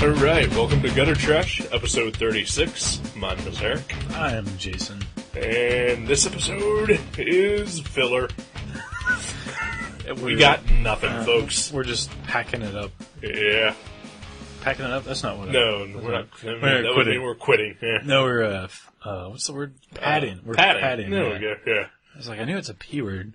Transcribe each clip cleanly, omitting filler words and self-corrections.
Alright, welcome to Gutter Trash, episode 36. My name is Eric. I'm Jason. And this episode is filler. We got nothing, folks. We're just packing it up. Yeah. Packing it up? That's not what No, we're not. That would mean we're quitting. Yeah. No, we're, what's the word? Padding. We're padding. There we go, yeah. I was like, I knew it's a P word.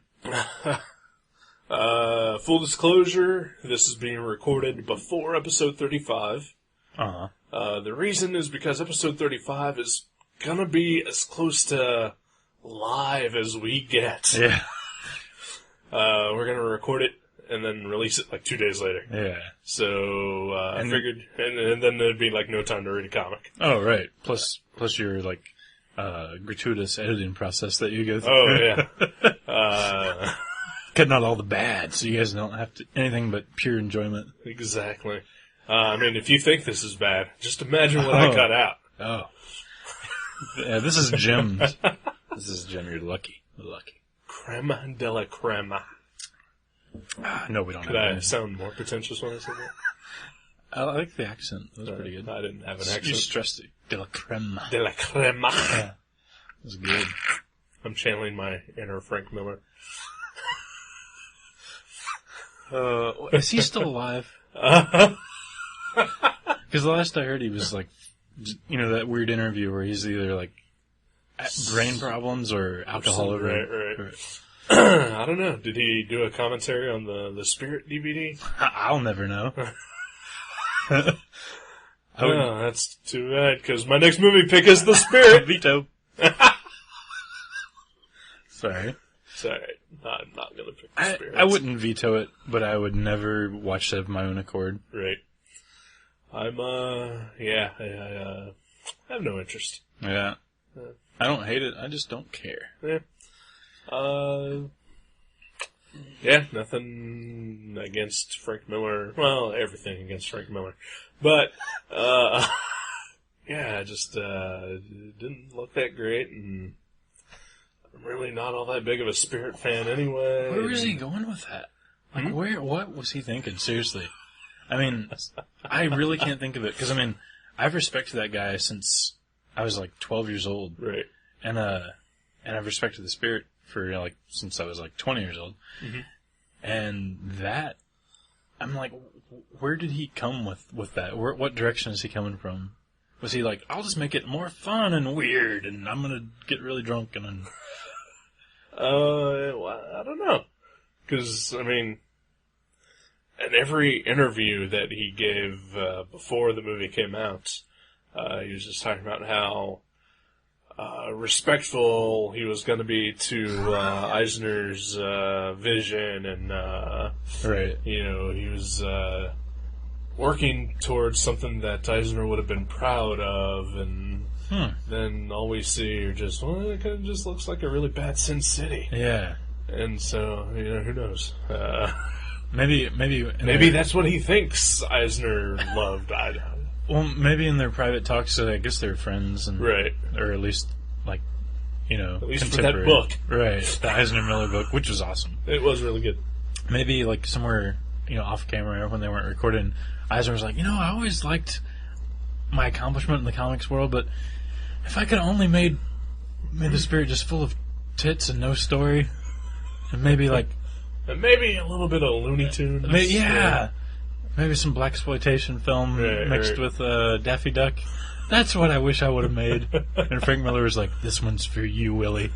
Full disclosure, this is being recorded before episode 35. The reason is because episode 35 is gonna be as close to live as we get. Yeah. We're gonna record it and then release it like 2 days later. Yeah. So, I figured, and then there'd be like no time to read a comic. Oh, right. Plus your, like, gratuitous editing process that you go through. Oh, yeah. Cutting out all the bad, so you guys don't have to anything but pure enjoyment. Exactly. I mean, if you think this is bad, just imagine what I cut out. Oh. Yeah, this is gems. This is gem. You're lucky. Lucky. Crema de la crema. No, we don't Could have I that. sound more pretentious when I said that? I like the accent. That was pretty good. I didn't have an accent. You stressed it. De la crema. De la crema. Yeah. That was good. I'm channeling my inner Frank Miller. Is he still alive? Because the last I heard, he was like, you know, that weird interview where he's either like brain problems or alcohol. Right. I don't know. Did he do a commentary on the Spirit DVD? I'll never know. Oh, that's too bad, because my next movie pick is The Spirit. Veto. Sorry. It's alright. I'm not going to pick The Spirit. I wouldn't veto it, but I would never watch it of my own accord. Right. I have no interest. Yeah. I don't hate it, I just don't care. Yeah. Yeah, nothing against Frank Miller. Well, everything against Frank Miller. But, yeah, just, didn't look that great, and I'm really not all that big of a Spirit fan anyway. Where was he going with that? Like, what was he thinking? Seriously. I mean, I really can't think of it, because, I mean, I've respected that guy since I was, like, 12 years old. Right. And I've respected the Spirit for, you know, like, since I was, like, 20 years old. Mm-hmm. And that, I'm like, where did he come with that? What direction is he coming from? Was he like, I'll just make it more fun and weird, and I'm gonna get really drunk and then... Well, I don't know. Because, I mean, in every interview that he gave before the movie came out, he was just talking about how respectful he was going to be to Eisner's vision, and right. You know, he was working towards something that Eisner would have been proud of, and then all we see are just, well, it kind of just looks like a really bad Sin City. Yeah. And so, you know, who knows? Maybe that's what he thinks Eisner loved. I don't know. Well, maybe in their private talks, I guess they're friends, and right, or at least, like, you know, at least for that book, right? The Eisner Miller book, which was awesome. It was really good. Maybe like somewhere, you know, off camera when they weren't recording, Eisner was like, you know, I always liked my accomplishment in the comics world, but if I could only made the Spirit just full of tits and no story, and maybe like, and maybe a little bit of Looney Tunes, maybe some blaxploitation film mixed with Daffy Duck. That's what I wish I would have made. And Frank Miller was like, "This one's for you, Willie."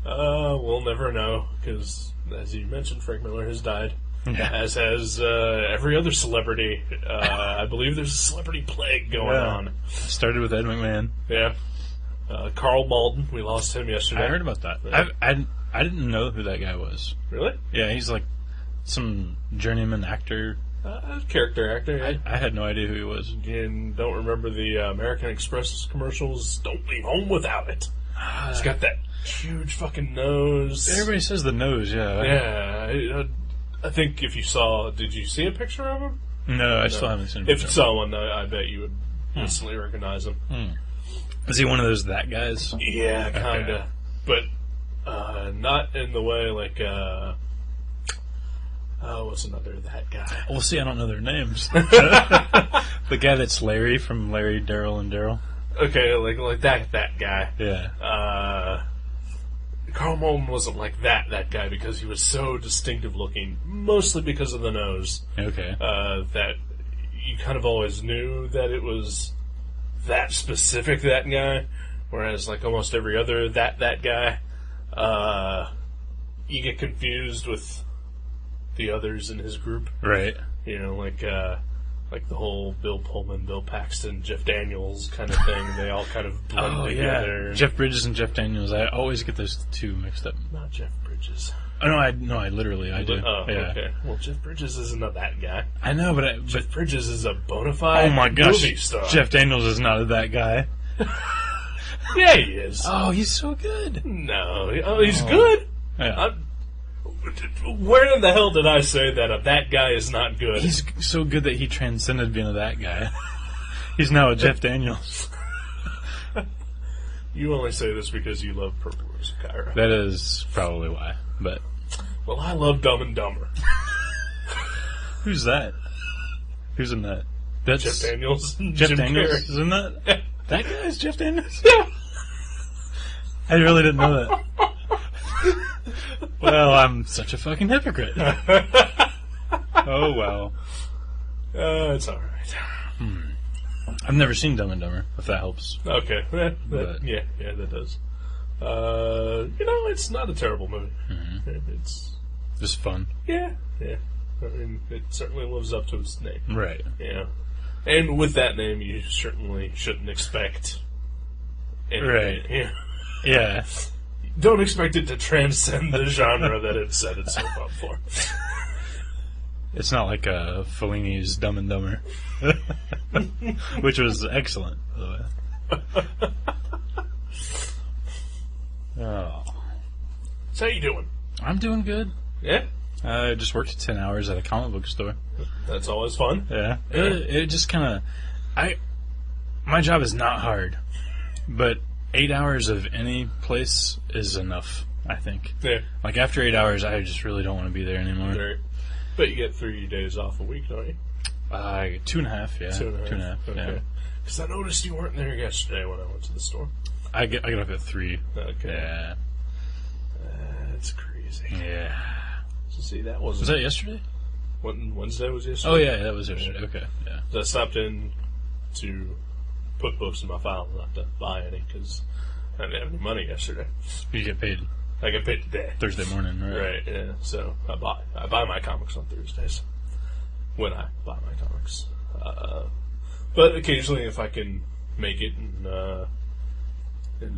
We'll never know, because as you mentioned, Frank Miller has died. Yeah. As has every other celebrity. I believe there's a celebrity plague going on. Started with Ed McMahon. Yeah. Carl Malden, we lost him yesterday. I heard about that. I didn't know who that guy was. Really? Yeah, he's like some journeyman actor. Character actor, yeah. I had no idea who he was. And don't remember the American Express commercials, don't leave home without it. He's got that huge fucking nose. Everybody says the nose, yeah. Yeah, I think if you saw... Did you see a picture of him? No, I still haven't seen a picture. If you saw one, I bet you would instantly recognize him. Is he one of those that guys? Yeah, kinda. Okay. But not in the way like what's another that guy? Well, see, I don't know their names. The guy that's Larry from Larry, Daryl, and Daryl. Okay, like that guy. Yeah. Karl Malden wasn't like that guy because he was so distinctive looking, mostly because of the nose. Okay. That you kind of always knew that it was that specific that guy, whereas like almost every other that guy, you get confused with the others in his group. Right. You know, like the whole Bill Pullman, Bill Paxton, Jeff Daniels kind of thing. They all kind of blend together. Yeah. Jeff Bridges and Jeff Daniels. I always get those two mixed up. Not Jeff Bridges. Oh, I literally do. Oh, yeah. Okay. Well, Jeff Bridges isn't that guy. I know, but Jeff Bridges is a bona fide oh my gosh, movie star. Jeff Daniels is not that guy. Yeah, he is. Oh, he's so good. No, he's good. Yeah. Where in the hell did I say that guy is not good? He's so good that he transcended being a that guy. He's now a Jeff Daniels. You only say this because you love Purple Rose of Cairo. That is probably why. But well, I love Dumb and Dumber. Who's that? Who's in that? That's Jeff Daniels. Jeff Jim Daniels Carrey. is in that? Yeah. That guy's Jeff Daniels? Yeah. I really didn't know that. Well, I'm such a fucking hypocrite. Oh, well. It's alright. I've never seen Dumb and Dumber, if that helps. Okay. Yeah, that does. It's not a terrible movie. Mm-hmm. It's just fun. Yeah. I mean, it certainly lives up to its name. Right. Yeah. And with that name, you certainly shouldn't expect anything. Right. Yeah. Yeah. Don't expect it to transcend the genre that it set itself up for. It's not like Fellini's Dumb and Dumber, which was excellent, by the way. Oh. So how you doing? I'm doing good. Yeah? I just worked 10 hours at a comic book store. That's always fun. Yeah. It just kind of... My job is not hard, but 8 hours of any place is enough, I think. Yeah. Like, after 8 hours, I just really don't want to be there anymore. Right. But you get 3 days off a week, don't you? 2.5, yeah. 2.5, okay. yeah. Because I noticed you weren't there yesterday when I went to the store. I get up at 3. Okay. Yeah. That's crazy. Yeah. So see, that wasn't... Was that yesterday? Wednesday was yesterday? Oh, yeah, that was yesterday. Okay, yeah. So I stopped in to put books in my file, not to buy any, because I didn't have any money yesterday. You get paid I get paid today. Thursday morning, right? Right, yeah. So I buy my comics on Thursdays. When I buy my comics. But occasionally, if I can make it in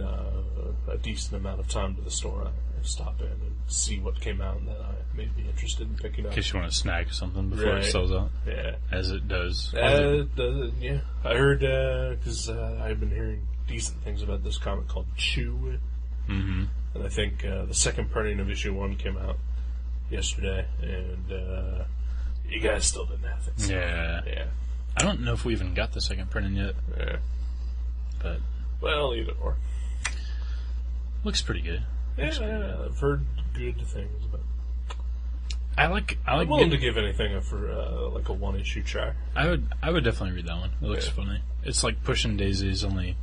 a decent amount of time to the store, I stop in and see what came out that I may be interested in picking up. In case you want to snag something before it sells out. Yeah. As it does. Yeah. I heard, because I've been hearing decent things about this comic called Chew. Mm-hmm. And I think the second printing of issue 1 came out yesterday, and you guys still didn't have it. So, yeah. I don't know if we even got the second printing yet. Yeah. But... Well, either or. Looks pretty good. Yeah, I've heard good things, but... I'm willing to give anything for like a 1-issue try. I would definitely read that one. It looks funny. It's like Pushing Daisies, only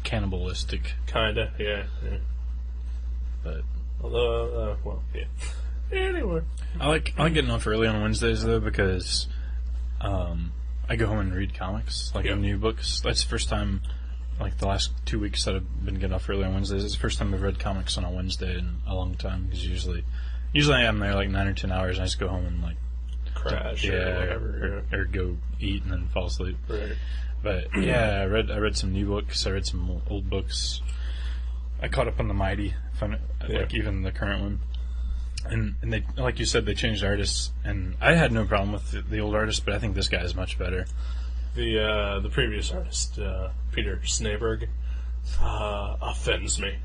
cannibalistic. Kinda, yeah. But although, Anyway, I like getting off early on Wednesdays though, because I go home and read comics, like new books. That's the first time, like the last 2 weeks that I've been getting off early on Wednesdays. It's the first time I've read comics on a Wednesday in a long time, because usually I'm there like 9 or 10 hours, and I just go home and like crash or whatever, or go eat and then fall asleep. Right. But yeah, I read some new books. I read some old books. I caught up on the Mighty, like even the current one. And they, like you said, they changed artists, and I had no problem with the old artist, but I think this guy is much better. The previous artist, Peter Snaberg, offends me.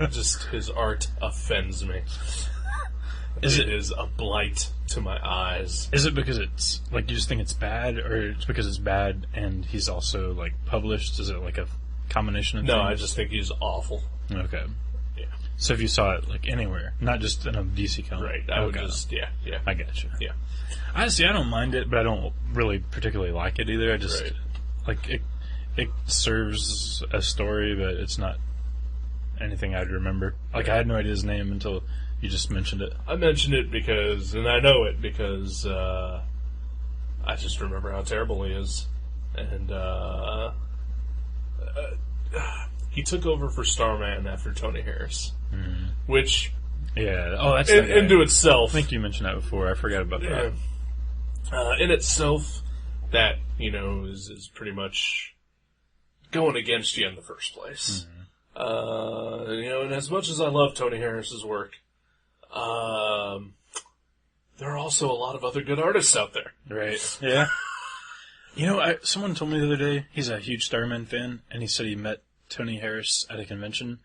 Just his art offends me. It is a blight to my eyes. Is it because it's like you just think it's bad, or it's because it's bad and he's also like published? Is it like a combination of things? No, I just think he's awful. Okay. Yeah. So if you saw it, like, anywhere, not just in a DC comic. Right, I would just, yeah. I got you. Yeah. Honestly, I don't mind it, but I don't really particularly like it either. I just, like, it serves a story, but it's not anything I'd remember. Like, I had no idea his name until you just mentioned it. I mentioned it because, and I know it because, I just remember how terrible he is. And, he took over for Starman after Tony Harris. Mm-hmm. Which... Yeah. Oh, that's... into itself... I think you mentioned that before. I forgot about that. In itself, that, is pretty much going against you in the first place. Mm-hmm. And as much as I love Tony Harris's work, there are also a lot of other good artists out there. Right. Yeah. Someone told me the other day, he's a huge Starman fan, and he said he met Tony Harris at a convention.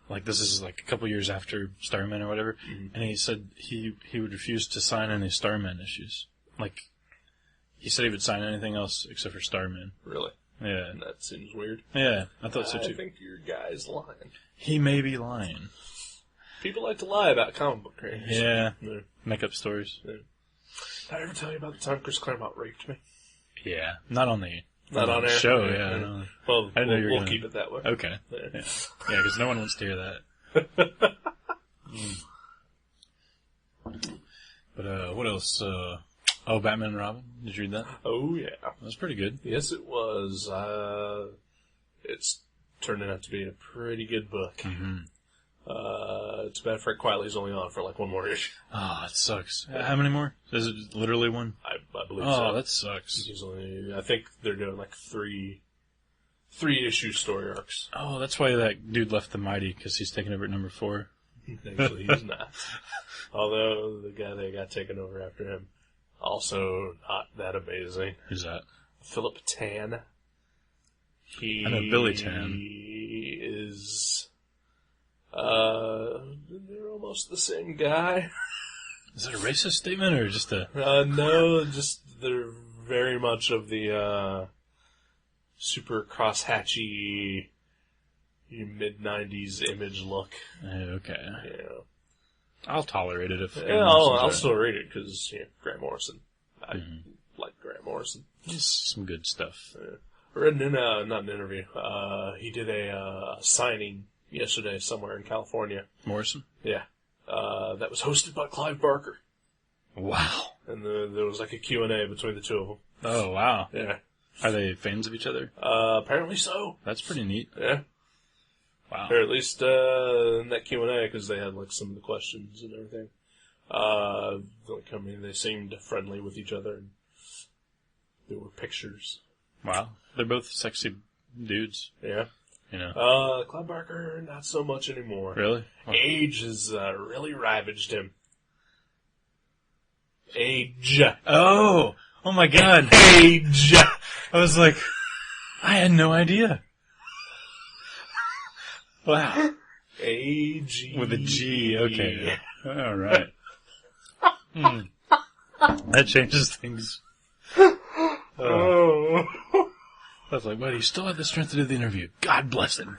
Like, this is like a couple years after Starman or whatever. Mm-hmm. And he said he would refuse to sign any Starman issues. Like, he said he would sign anything else except for Starman. Really? Yeah. That seems weird. Yeah, I thought so too. I think your guy's lying. He may be lying. People like to lie about comic book creators. Yeah. Make up stories. Yeah. Did I ever tell you about the time Chris Claremont raped me? Yeah. Not on the air. Show, yeah. Well, we'll keep it that way. Okay. Yeah, because no one wants to hear that. But, what else? Batman and Robin. Did you read that? Oh, yeah. That was pretty good. Yes, it was. It's turning out to be a pretty good book. Mm-hmm. It's bad Frank Quietly's only on for like one more issue. Oh, it sucks. How many more? Is it literally one? I believe so. Oh, that sucks. I think they're doing like three issue story arcs. Oh, that's why that dude left the Mighty, because he's taking over at number 4. Actually, he's not. Although the guy that got taken over after him, also not that amazing. Who's that? Philip Tan. I know Billy Tan. He is... they're almost the same guy. Is that a racist statement or just a... No, just they're very much of the, super crosshatchy mid-90s image look. Okay. Yeah. I'll tolerate it if... I'll still read it because, Grant Morrison. I like Grant Morrison. Just some good stuff. Read not an interview. He did a signing yesterday somewhere in California. Morrison? Yeah. That was hosted by Clive Barker. Wow. And there was like a Q&A between the two of them. Oh, wow. Yeah. Are they fans of each other? Apparently so. That's pretty neat. Yeah. Wow. Or at least in that Q&A, because they had like some of the questions and everything. They seemed friendly with each other. And there were pictures. Wow. They're both sexy dudes. Yeah. Clive Barker, not so much anymore. Really? Oh. Age has really ravaged him. Age. Oh my God. Age. I was like, I had no idea. Wow. A-G. With a G, okay. All right. That changes things. Oh. I was like, well, you still have the strength to do the interview. God bless him.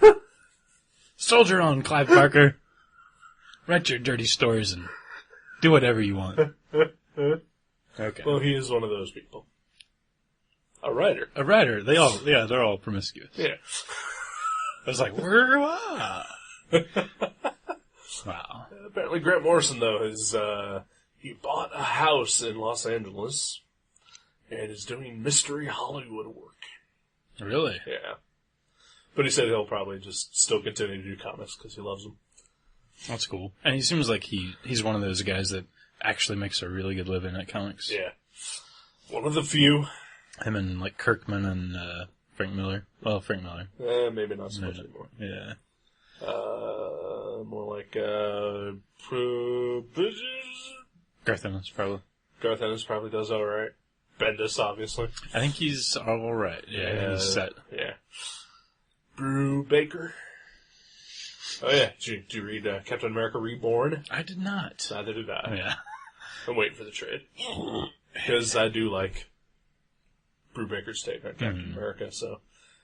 Soldier on, Clive Barker. Write your dirty stories and do whatever you want. Okay. Well, he is one of those people. A writer. They're all promiscuous. Yeah. I was like, wow. Wow. Apparently Grant Morrison, though, he bought a house in Los Angeles and is doing mystery Hollywood work. Really? Yeah. But he said he'll probably just still continue to do comics because he loves them. That's cool. And he seems like he's one of those guys that actually makes a really good living at comics. Yeah. One of the few. Him and, like, Kirkman and Frank Miller. Well, Frank Miller. Maybe not so much anymore. Yeah. More like, Garth Ennis, probably. Garth Ennis probably does alright. Bendis, obviously. I think he's alright. Yeah, he's set. Yeah. Brew Baker. Oh yeah, did you read Captain America Reborn? I did not. Neither did I. Oh, yeah. I'm waiting for the trade. Because I do like Brew Baker's take on Captain America, so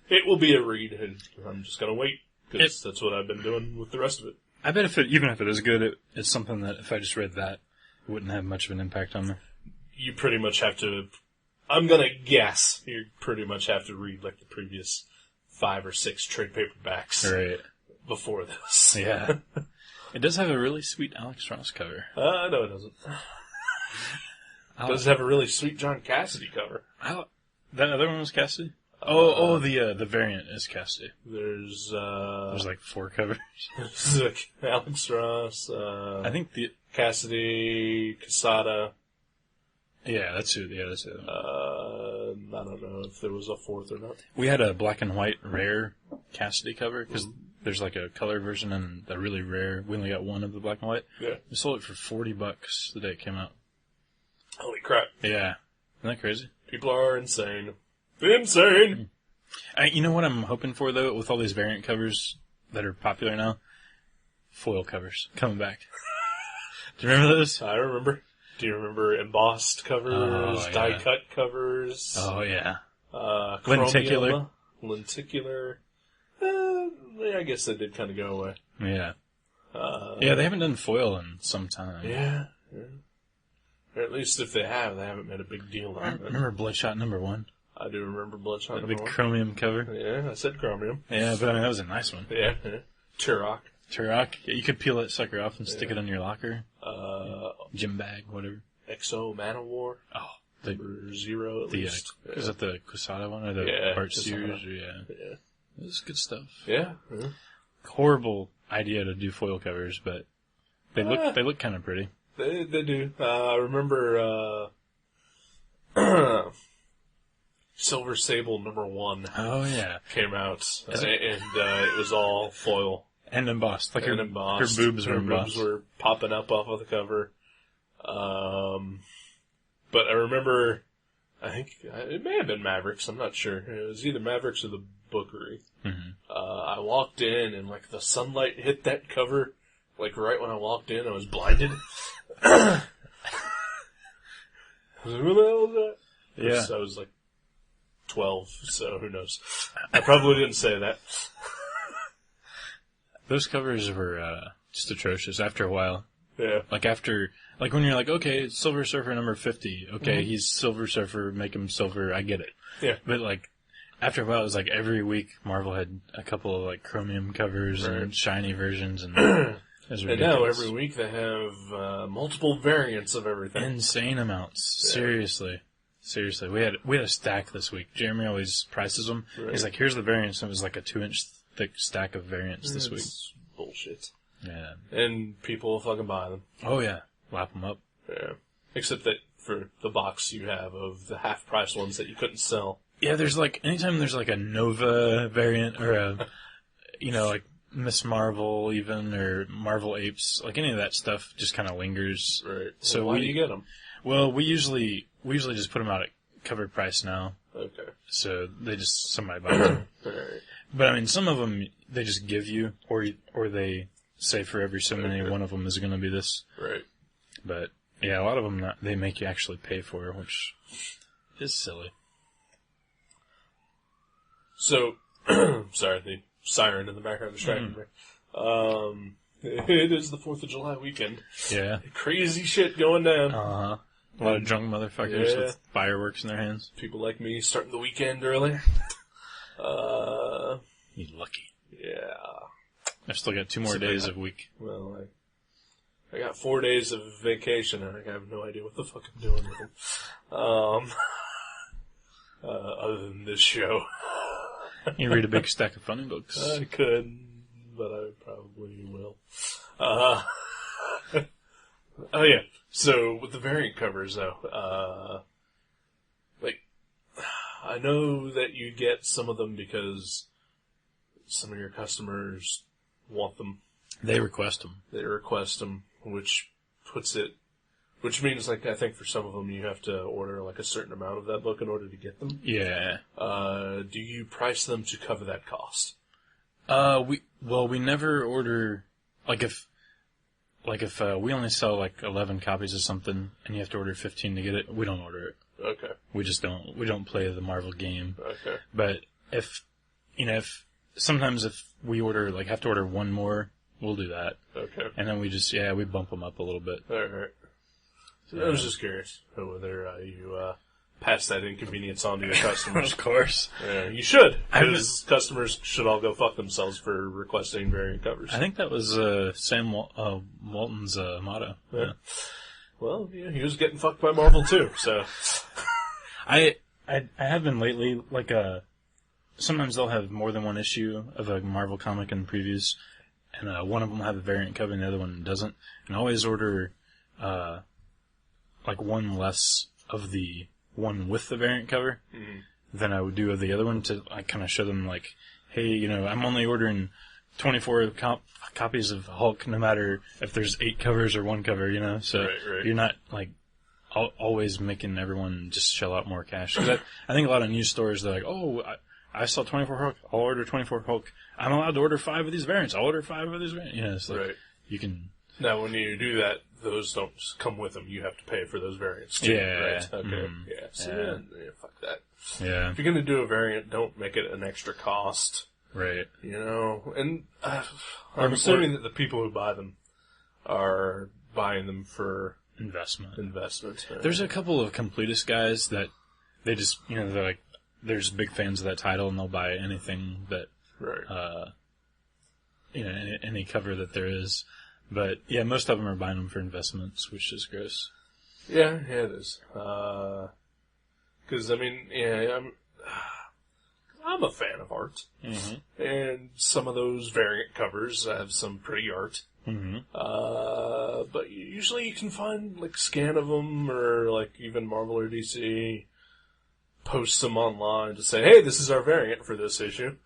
it will be a read, and I'm just going to wait, because that's what I've been doing with the rest of it. I bet even if it is good, it's something that if I just read that, it wouldn't have much of an impact on me. You pretty much have to, I'm gonna guess, you pretty much have to read like the previous 5 or 6 trade paperbacks before this. Yeah. It does have a really sweet Alex Ross cover. No, it doesn't. It does have a really sweet John Cassidy cover. That other one was Cassidy? The variant is Cassidy. There's like 4 covers. There's like Alex Ross, I think Cassidy, Casada. Yeah, that's it. Yeah, that's it. I don't know if there was a 4th or not. We had a black and white rare Cassidy cover, because there's like a color version and the really rare. We only got one of the black and white. Yeah. We sold it for $40 the day it came out. Holy crap. Yeah. Isn't that crazy? People are insane. Insane! You know what I'm hoping for, though, with all these variant covers that are popular now? Foil covers coming back. Do you remember those? I remember. Do you remember embossed covers, die-cut covers? Oh, yeah. Lenticular. I guess they did kind of go away. Yeah. They haven't done foil in some time. Yeah. Or at least if they haven't made a big deal on it. Remember Bloodshot #1? I do remember Bloodshot #1. The big chromium cover. Yeah, I said chromium. Yeah, but I mean, that was a nice one. Yeah. Turok. Yeah, you could peel that sucker off and stick it in your locker. Gym bag, whatever. XO Manowar. Oh. Number 0 at least. Is that the Quesada one or the Art series? Yeah. This is good stuff. Yeah. Horrible idea to do foil covers, but they look kind of pretty. They do. I remember Silver Sable #1. Oh yeah, came out and it was all foil and embossed. Like her boobs were embossed. Boobs were popping up off of the cover. But I remember, I think it may have been Mavericks. I'm not sure. It was either Mavericks or the Bookery. Mm-hmm. I walked in and like the sunlight hit that cover. Like right when I walked in, I was blinded. I was like, what the hell was that? Yeah. I was like 12, so who knows. I probably didn't say that. Those covers were just atrocious after a while. Yeah. Like when you're like, okay, it's Silver Surfer number 50. Okay, he's Silver Surfer, make him silver, I get it. Yeah. But like, after a while, it was like every week Marvel had a couple of like chromium covers and shiny versions and and now every week they have multiple variants of everything. Insane amounts. Yeah. Seriously. We had a stack this week. Jeremy always prices them. Right. He's like, here's the variants. And it was like a 2-inch thick stack of variants this week. Bullshit. Yeah. And people will fucking buy them. Oh yeah. Lap them up. Yeah. Except that for the box you have of the half-price ones that you couldn't sell. Yeah, there's like, anytime there's like a Nova variant or a, like Miss Marvel even, or Marvel Apes, like any of that stuff just kind of lingers. Right. So why do you get them? Well, we usually just put them out at covered price now. Okay. So somebody buys them. Right. But I mean, some of them they just give you, or they say for every so many, one of them is going to be this. Right. But yeah, a lot of them they make you actually pay for, which is silly. So, sorry, the siren in the background distracted me. It is the 4th of July weekend. Yeah. Crazy shit going down. Uh-huh. A lot of drunk motherfuckers with fireworks in their hands. People like me starting the weekend early. You lucky. Yeah. I've still got 2 more days of week. Well, I got 4 days of vacation, and I have no idea what the fuck I'm doing with them. Other than this show. You read a big stack of funny books. I could, but I probably will. Oh yeah. So with the variant covers though, I know that you get some of them because some of your customers want them. They request them. Which means, like, I think for some of them you have to order, like, a certain amount of that book in order to get them. Yeah. Do you price them to cover that cost? We never order, if we only sell, 11 copies of something, and you have to order 15 to get it, we don't order it. Okay. We don't play the Marvel game. Okay. But sometimes if we order, have to order one more, We'll do that. Okay. And then we bump them up a little bit. All right. So I was just curious whether you pass that inconvenience on to your customers. Of course. Yeah, you should. Because customers should all go fuck themselves for requesting variant covers. I think that was Sam Walton's motto. Yeah. Well, yeah, he was getting fucked by Marvel too, so. I have been lately, like, sometimes they'll have more than one issue of a Marvel comic in previews, and one of them will have a variant cover and the other one doesn't. And I always order, like, one less of the one with the variant cover than I would do of the other one to, like, kind of show them, like, hey, you know, I'm only ordering 24 copies of Hulk no matter if there's 8 covers or 1 cover, you know? So you're not, like, always making everyone just shell out more cash. 'Cause I think a lot of news stores, they're like, oh, I saw 24 Hulk, I'll order 24 Hulk. I'm allowed to order 5 of these variants, I'll order 5 of these variants. You know, it's like, you can... Now, when you do that, those don't come with them. You have to pay for those variants, too, right? Okay, yeah. So, yeah, fuck that. Yeah. If you're going to do a variant, don't make it an extra cost. Right. You know, and I'm assuming that the people who buy them are buying them for... Investment. There's a couple of completist guys that they just, you know, they're like, there's big fans of that title and they'll buy anything that, you know, any cover that there is. But, yeah, most of them are buying them for investments, which is gross. Yeah, it is. 'Cause, I mean, yeah, I'm a fan of art. Mm-hmm. And some of those variant covers have some pretty art. Mm-hmm. But usually you can find, like, scan of them, or, like, even Marvel or DC posts them online to say, hey, this is our variant for this issue.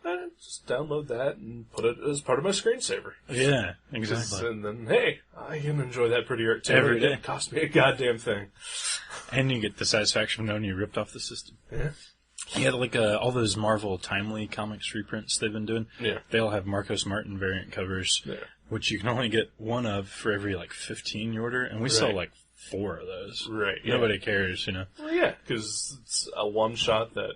And just download that and put it as part of my screensaver. Yeah, exactly. And then, hey, I can enjoy that pretty art too. Every day. It cost me a goddamn thing. And you get the satisfaction of knowing you ripped off the system. Yeah. Yeah, like all those Marvel Timely Comics reprints they've been doing. Yeah. They all have Marcos Martin variant covers, which you can only get one of for every, like, 15 you order. And we sell, like, 4 of those. Right. Yeah. Nobody cares, you know. Well, yeah, because it's a one-shot that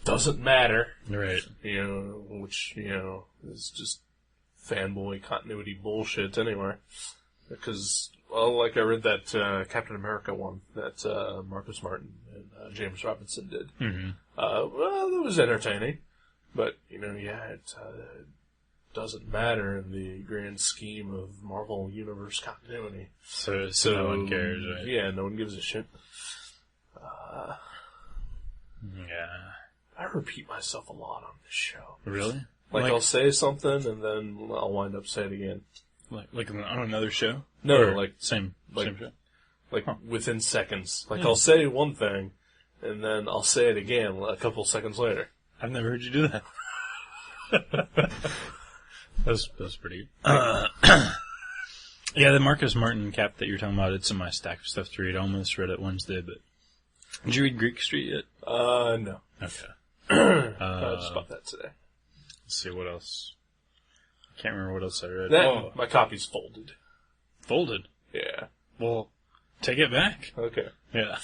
doesn't matter. Right. You know, which, you know, is just fanboy continuity bullshit anyway. Because, well, like I read that Captain America one that Marcus Martin and James Robinson did. Mm-hmm. Well, it was entertaining. But, you know, yeah, it doesn't matter in the grand scheme of Marvel Universe continuity. So no one cares, right? Yeah, no one gives a shit. Yeah. I repeat myself a lot on this show. Really? Like I'll say something and then I'll wind up saying it again. Like on another show? No, or like same show. Like within seconds. Like I'll say one thing and then I'll say it again a couple seconds later. I've never heard you do that. that was pretty good. Yeah, the Marcus Martin cap that you're talking about, it's in my stack of stuff to read. I almost read it Wednesday, but did you read Greek Street yet? No. Okay. I just bought that today. Let's see, what else? I can't remember what else I read. My copy's folded. Folded? Yeah. Well, take it back. Okay. Yeah.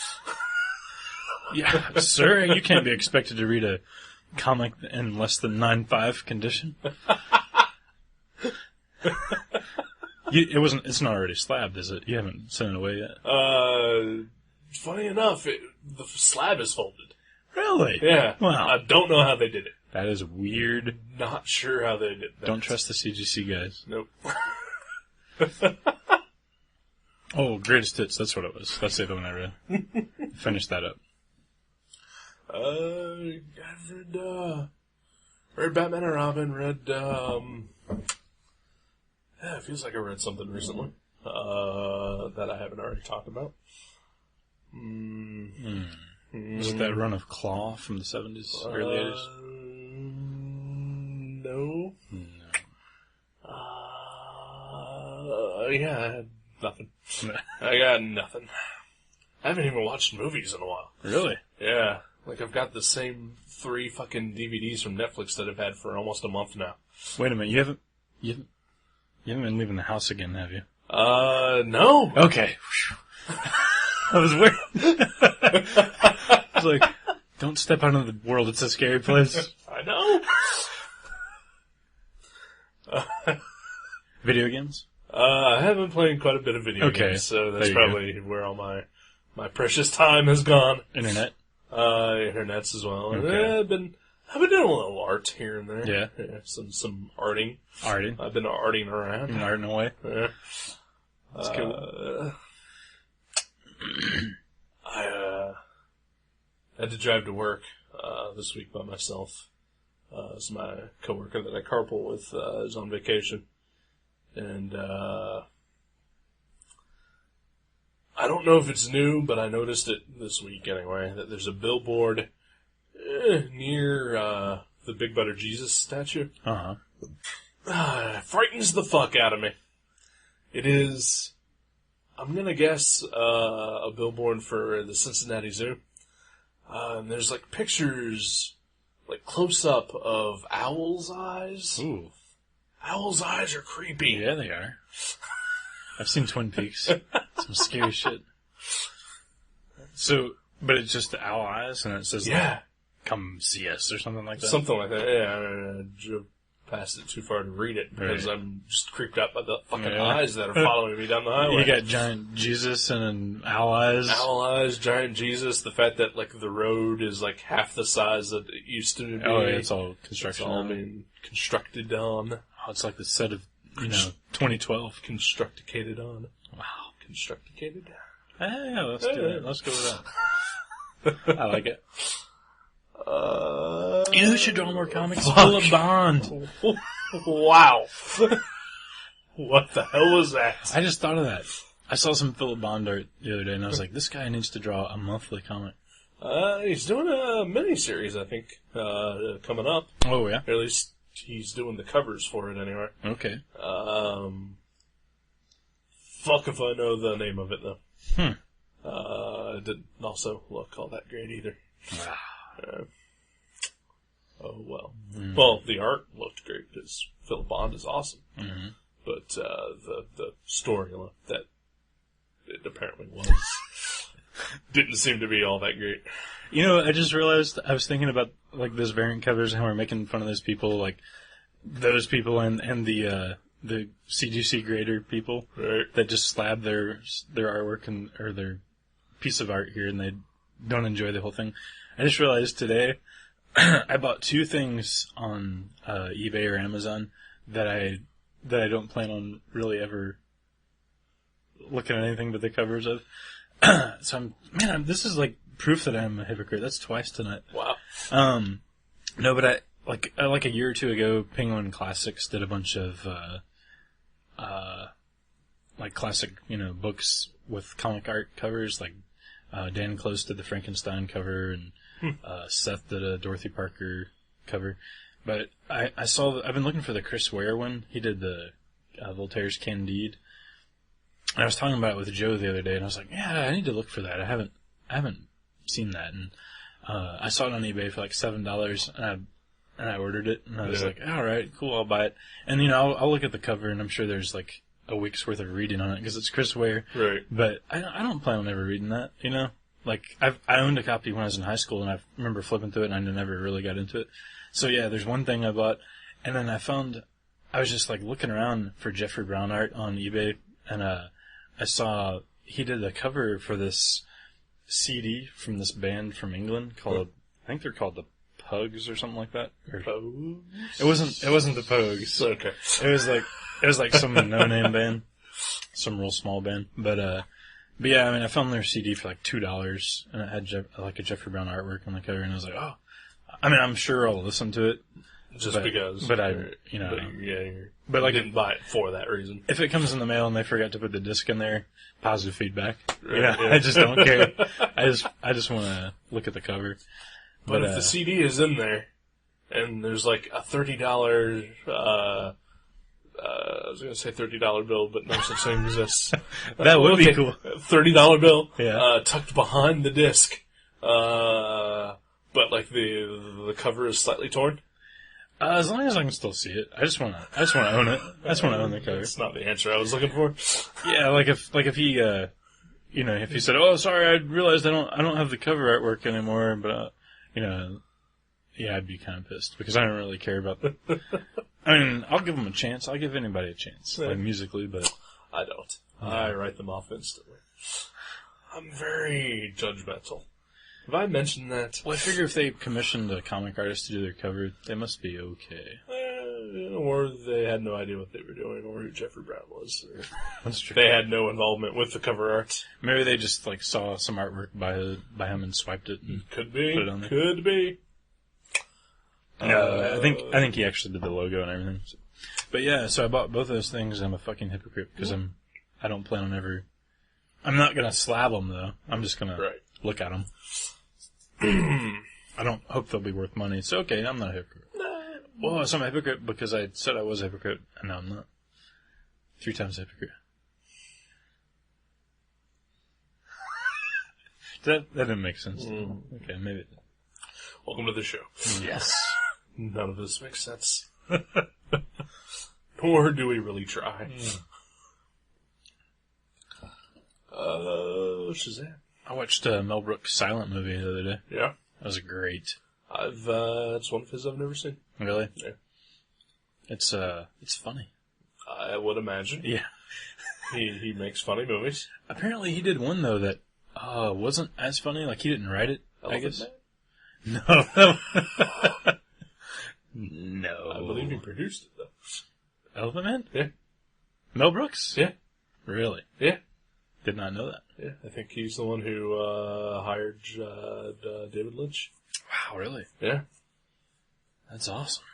Yeah, sir, you can't be expected to read a comic in less than 9.5 condition. It's not already slabbed, is it? You haven't sent it away yet? Funny enough, the slab is folded. Really? Yeah. Wow. I don't know how they did it. That is weird. Not sure how they did that. Don't trust the CGC guys. Nope. Oh, Greatest Hits, that's what it was. That's the other one I read. Finish that up. I read Batman and Robin, it feels like I read something recently, that I haven't already talked about. Was it that run of Claw from the 70s, early 80s? No. Yeah, I had nothing. I got nothing. I haven't even watched movies in a while. Really? Yeah. Like, I've got the same 3 fucking DVDs from Netflix that I've had for almost a month now. Wait a minute, you haven't been leaving the house again, have you? No. Okay. I was worried. I was like, don't step out into the world, it's a scary place. I know. Video games? I have been playing quite a bit of video games, so that's probably where all my precious time has gone. Internet? Internets as well. Okay. I've been doing a little art here and there. Yeah. Some arting. Arting? I've been arting around. Arting away? Yeah. That's cool. I had to drive to work this week by myself. As my coworker that I carpool with is on vacation. And I don't know if it's new, but I noticed it this week anyway, that there's a billboard near the Big Butter Jesus statue. Frightens the fuck out of me. It is, I'm gonna guess, a billboard for the Cincinnati Zoo. And there's like pictures, like close up of owls' eyes. Ooh. Owls' eyes are creepy. Yeah, they are. I've seen Twin Peaks. Some scary shit. So, but it's just the owl eyes, and it says, like, come see us, or something like that? Something like that, yeah. I drove past it too far to read it, because I'm just creeped out by the fucking eyes that are following me down the highway. You got giant Jesus and then owl eyes. Owl eyes, giant Jesus, the fact that, like, the road is, like, half the size that it used to be. Oh, yeah, it's all construction. It's all being constructed on. Oh, it's like the set of, 2012. Constructicated on. Wow. Constructicated? Yeah, let's do it. Let's go with that. I like it. You know who should draw more comics? Philip Bond. Wow. What the hell was that? I just thought of that. I saw some Philip Bond art the other day, and I was like, this guy needs to draw a monthly comic. He's doing a mini-series, I think, coming up. Oh, yeah? Or at least he's doing the covers for it, anyway. Okay. Fuck if I know the name of it, though. Hmm. It didn't also look all that great, either. Oh, well. Well, the art looked great, because Philip Bond is awesome. Mm-hmm. But the story that it apparently was didn't seem to be all that great. You know, I just realized, I was thinking about, like, those variant covers and how we're making fun of those people, like, those people and the CGC grader people that just slab their artwork or their piece of art here and they don't enjoy the whole thing. I just realized today I bought two things on eBay or Amazon that I don't plan on really ever looking at anything but the covers of. So this is like proof that I'm a hypocrite. That's twice tonight. Wow. No, but I like a year or two ago, Penguin Classics did a bunch of like classic, books with comic art covers. Like Dan Close did the Frankenstein cover, and Seth did a Dorothy Parker cover. But I've been looking for the Chris Ware one. He did the Voltaire's Candide. And I was talking about it with Joe the other day, and I was like, yeah, I need to look for that. I haven't seen that. And I saw it on eBay for like $7, and I ordered it, and I was like, all right, cool, I'll buy it. And, I'll look at the cover, and I'm sure there's like a week's worth of reading on it, because it's Chris Ware. Right. But I don't plan on ever reading that, Like, I owned a copy when I was in high school, and I remember flipping through it, and I never really got into it. So, yeah, there's one thing I bought, and then I was just, like, looking around for Jeffrey Brown art on eBay, and I saw he did a cover for this CD from this band from England called, I think they're called the Pugs or something like that. Pogues? It wasn't the Pogues. Okay. It was like some no-name band, some real small band. But yeah, I found their CD for like $2, and it had like a Jeffrey Brown artwork on the cover, and I was like, oh, I'm sure I'll listen to it. Because. But But like, didn't buy it for that reason. If it comes in the mail and they forget to put the disc in there, positive feedback. I just don't care. I just want to look at the cover. But if the CD is in there, and there's like a $30, I was going to say $30 bill, but no such thing exists. That would be cool. $30 bill, yeah. Tucked behind the disc, but like the cover is slightly torn. As long as I can still see it, I just want to own it. I just want to own the cover. That's not the answer I was looking for. Yeah, if he, if he said, "Oh, sorry, I realized I don't have the cover artwork anymore," but Yeah, I'd be kind of pissed because I don't really care about them. I mean, I'll give them a chance. I'll give anybody a chance, like musically, but I don't. I write them off instantly. I'm very judgmental. Have I mentioned that? Well, I figure if they commissioned a comic artist to do their cover, they must be okay. Or they had no idea what they were doing, or who Jeffrey Brown was. That's true. They had no involvement with the cover art. Maybe they just like saw some artwork by him and swiped it. And could be. Put it on there. Could be. No, I think he actually did the logo and everything. But yeah, so I bought both of those things. I'm a fucking hypocrite because I don't plan on ever. I'm not gonna slab them though. I'm just gonna look at them. I don't hope they'll be worth money. It's okay. I'm not a hypocrite. Well, so I'm a hypocrite because I said I was a hypocrite, and now I'm not. 3 times a hypocrite. That didn't make sense. Okay, maybe it did. Welcome to the show. Yes. None of this makes sense. Nor do we really try. Shazam. I watched Mel Brooks' Silent movie the other day. Yeah? That was great. It's one of his I've never seen. Really? Yeah. It's funny. I would imagine. Yeah. He makes funny movies. Apparently he did one, though, that wasn't as funny. Like, he didn't write it, I guess. Man? No. No. I believe he produced it, though. Elephant Man? Yeah. Mel Brooks? Yeah. Really? Yeah. Did not know that. Yeah, I think he's the one who hired David Lynch. Wow, really? Yeah. That's awesome.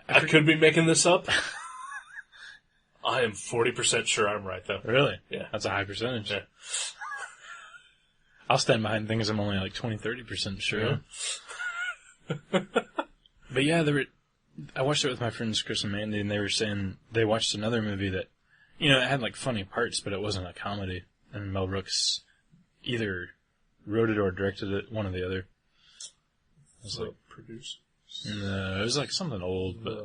I could be making this up. I am 40% sure I'm right, though. Really? Yeah. That's a high percentage. Yeah. I'll stand behind things I'm only like 20-30% sure. Yeah. But yeah, I watched it with my friends Chris and Mandy, and they were saying they watched another movie that, it had like funny parts, but it wasn't a comedy. And Mel Brooks either wrote it or directed it, one or the other. It was like produce. No, it was like something old, but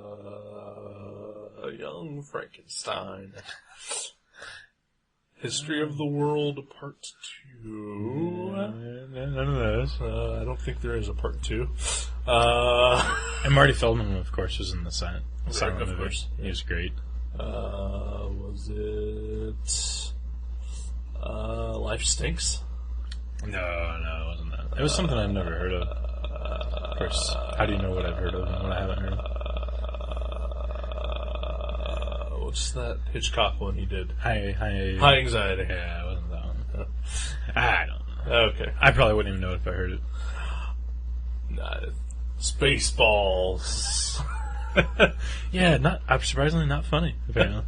Young Frankenstein. History of the World Part 2. None of those. I don't think there is a Part 2. And Marty Feldman, of course, was in the silent movie. Of course. He was great. Was it Life Stinks? No, it wasn't that. It was something I've never heard of. Of course, how do you know what I've heard of and what I haven't heard of? What's that Hitchcock one he did? High Anxiety. Yeah, it wasn't that one. I don't know. Okay. I probably wouldn't even know it if I heard it. Nah, Spaceballs. Yeah, surprisingly not funny, apparently.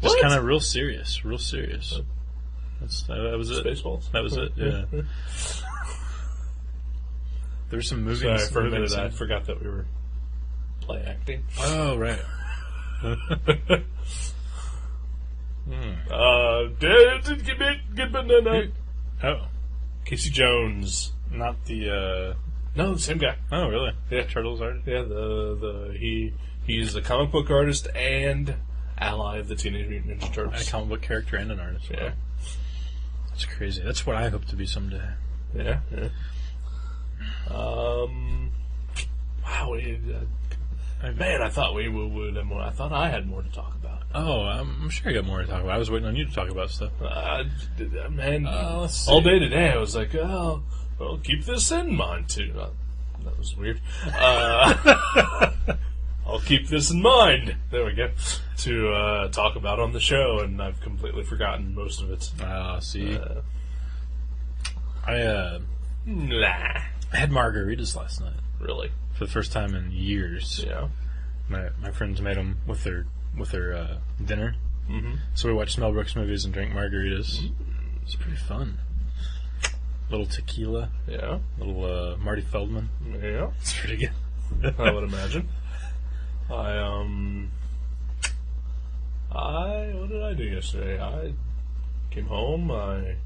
Just kind of real serious. That was it. Spaceballs? That was it, yeah. There were some movies. Sorry, for a minute I forgot that we were play acting. Oh, right. Get banana. Oh. Casey Jones. Not the, No, the same guy. Oh, really? Yeah. Turtles artist? Yeah, he's a comic book artist and ally of the Teenage Mutant Ninja Turtles. A comic book character and an artist. Yeah. That's crazy. That's what I hope to be someday. Yeah. Wow. Man, I thought we would have more. I thought I had more to talk about. Oh, I'm sure I got more to talk about. I was waiting on you to talk about stuff. Man, let's see. all day today I was like, oh, well, keep this in mind too. That was weird. I'll keep this in mind. There we go. To talk about on the show, and I've completely forgotten most of it. See. I had margaritas last night. Really? For the first time in years. Yeah. My friends made them with their dinner. Mm-hmm. So we watched Mel Brooks movies and drank margaritas. Mm-hmm. It was pretty fun. Little tequila. Yeah. Little Marty Feldman. Yeah. It's pretty good. I would imagine. What did I do yesterday? I came home, I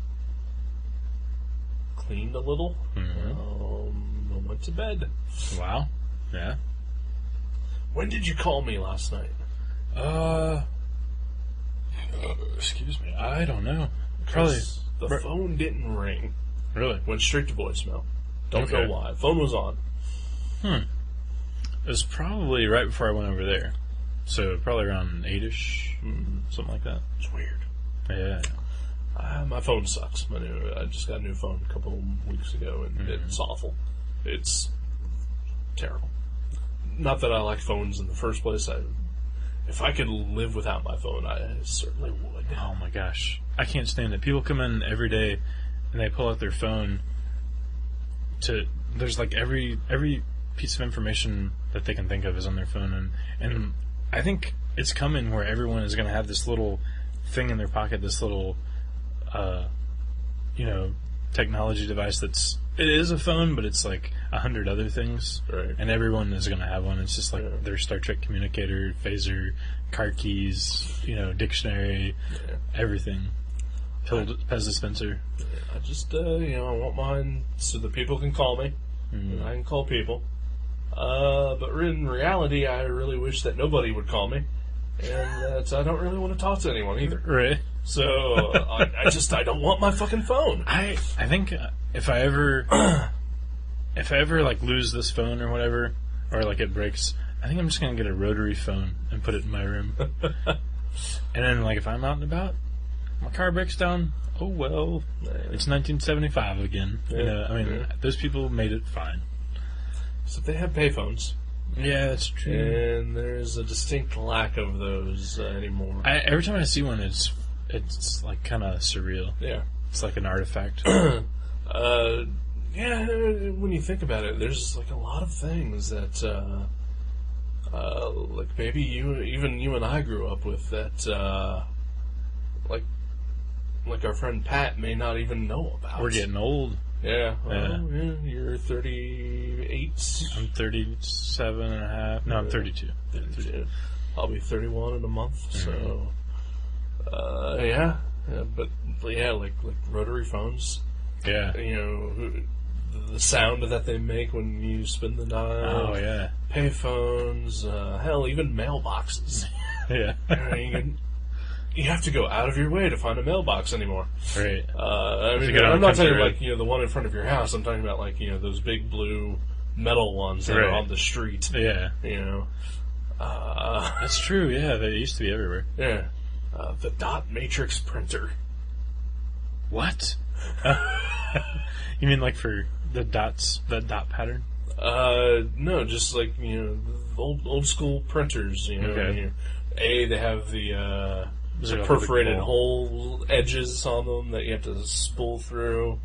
cleaned a little, and went to bed. Wow. Yeah. When did you call me last night? Excuse me. I don't know. Probably. The phone didn't ring. Really? Went straight to voicemail. Don't know why. Phone was on. It was probably right before I went over there. So probably around 8-ish, something like that. It's weird. Yeah. My phone sucks. I just got a new phone a couple weeks ago, and it's awful. It's terrible. Not that I like phones in the first place. If I could live without my phone, I certainly would. Oh my gosh. I can't stand it. People come in every day and they pull out their phone there's like every piece of information that they can think of is on their phone, and I think it's coming where everyone is going to have this little thing in their pocket, this little technology device it is a phone, but it's like 100 other things, right? And everyone is going to have one. It's just like their Star Trek communicator, phaser, car keys, dictionary, everything. Pez dispenser. I just, I want mine so that people can call me, and I can call people. But in reality, I really wish that nobody would call me, and that I don't really want to talk to anyone either. Right. So I don't want my fucking phone. I think if I ever like lose this phone or whatever, or like it breaks, I think I'm just gonna get a rotary phone and put it in my room. And then like if I'm out and about, my car breaks down. Oh well, it's 1975 again. Those people made it fine. So they have payphones. Yeah, that's true. And there's a distinct lack of those anymore. Every time I see one, it's like kind of surreal. Yeah, it's like an artifact. When you think about it, there's like a lot of things that, like maybe you and I grew up with that, like our friend Pat may not even know about. We're getting old. Yeah. You're 38. I'm 37 and a half. No, I'm 32. 32. I'll be 31 in a month. So, but like rotary phones. Yeah. The sound that they make when you spin the dial. Oh yeah. Payphones. Hell, even mailboxes. Yeah. You have to go out of your way to find a mailbox anymore. Right. I'm not talking like the one in front of your house. I'm talking about like those big blue metal ones that are on the street. Yeah. That's true. Yeah, they used to be everywhere. Yeah. The dot matrix printer. What? You mean like for the dots, the dot pattern? No, just like old school printers. Okay. They have the perforated hole edges on them that you have to spool through,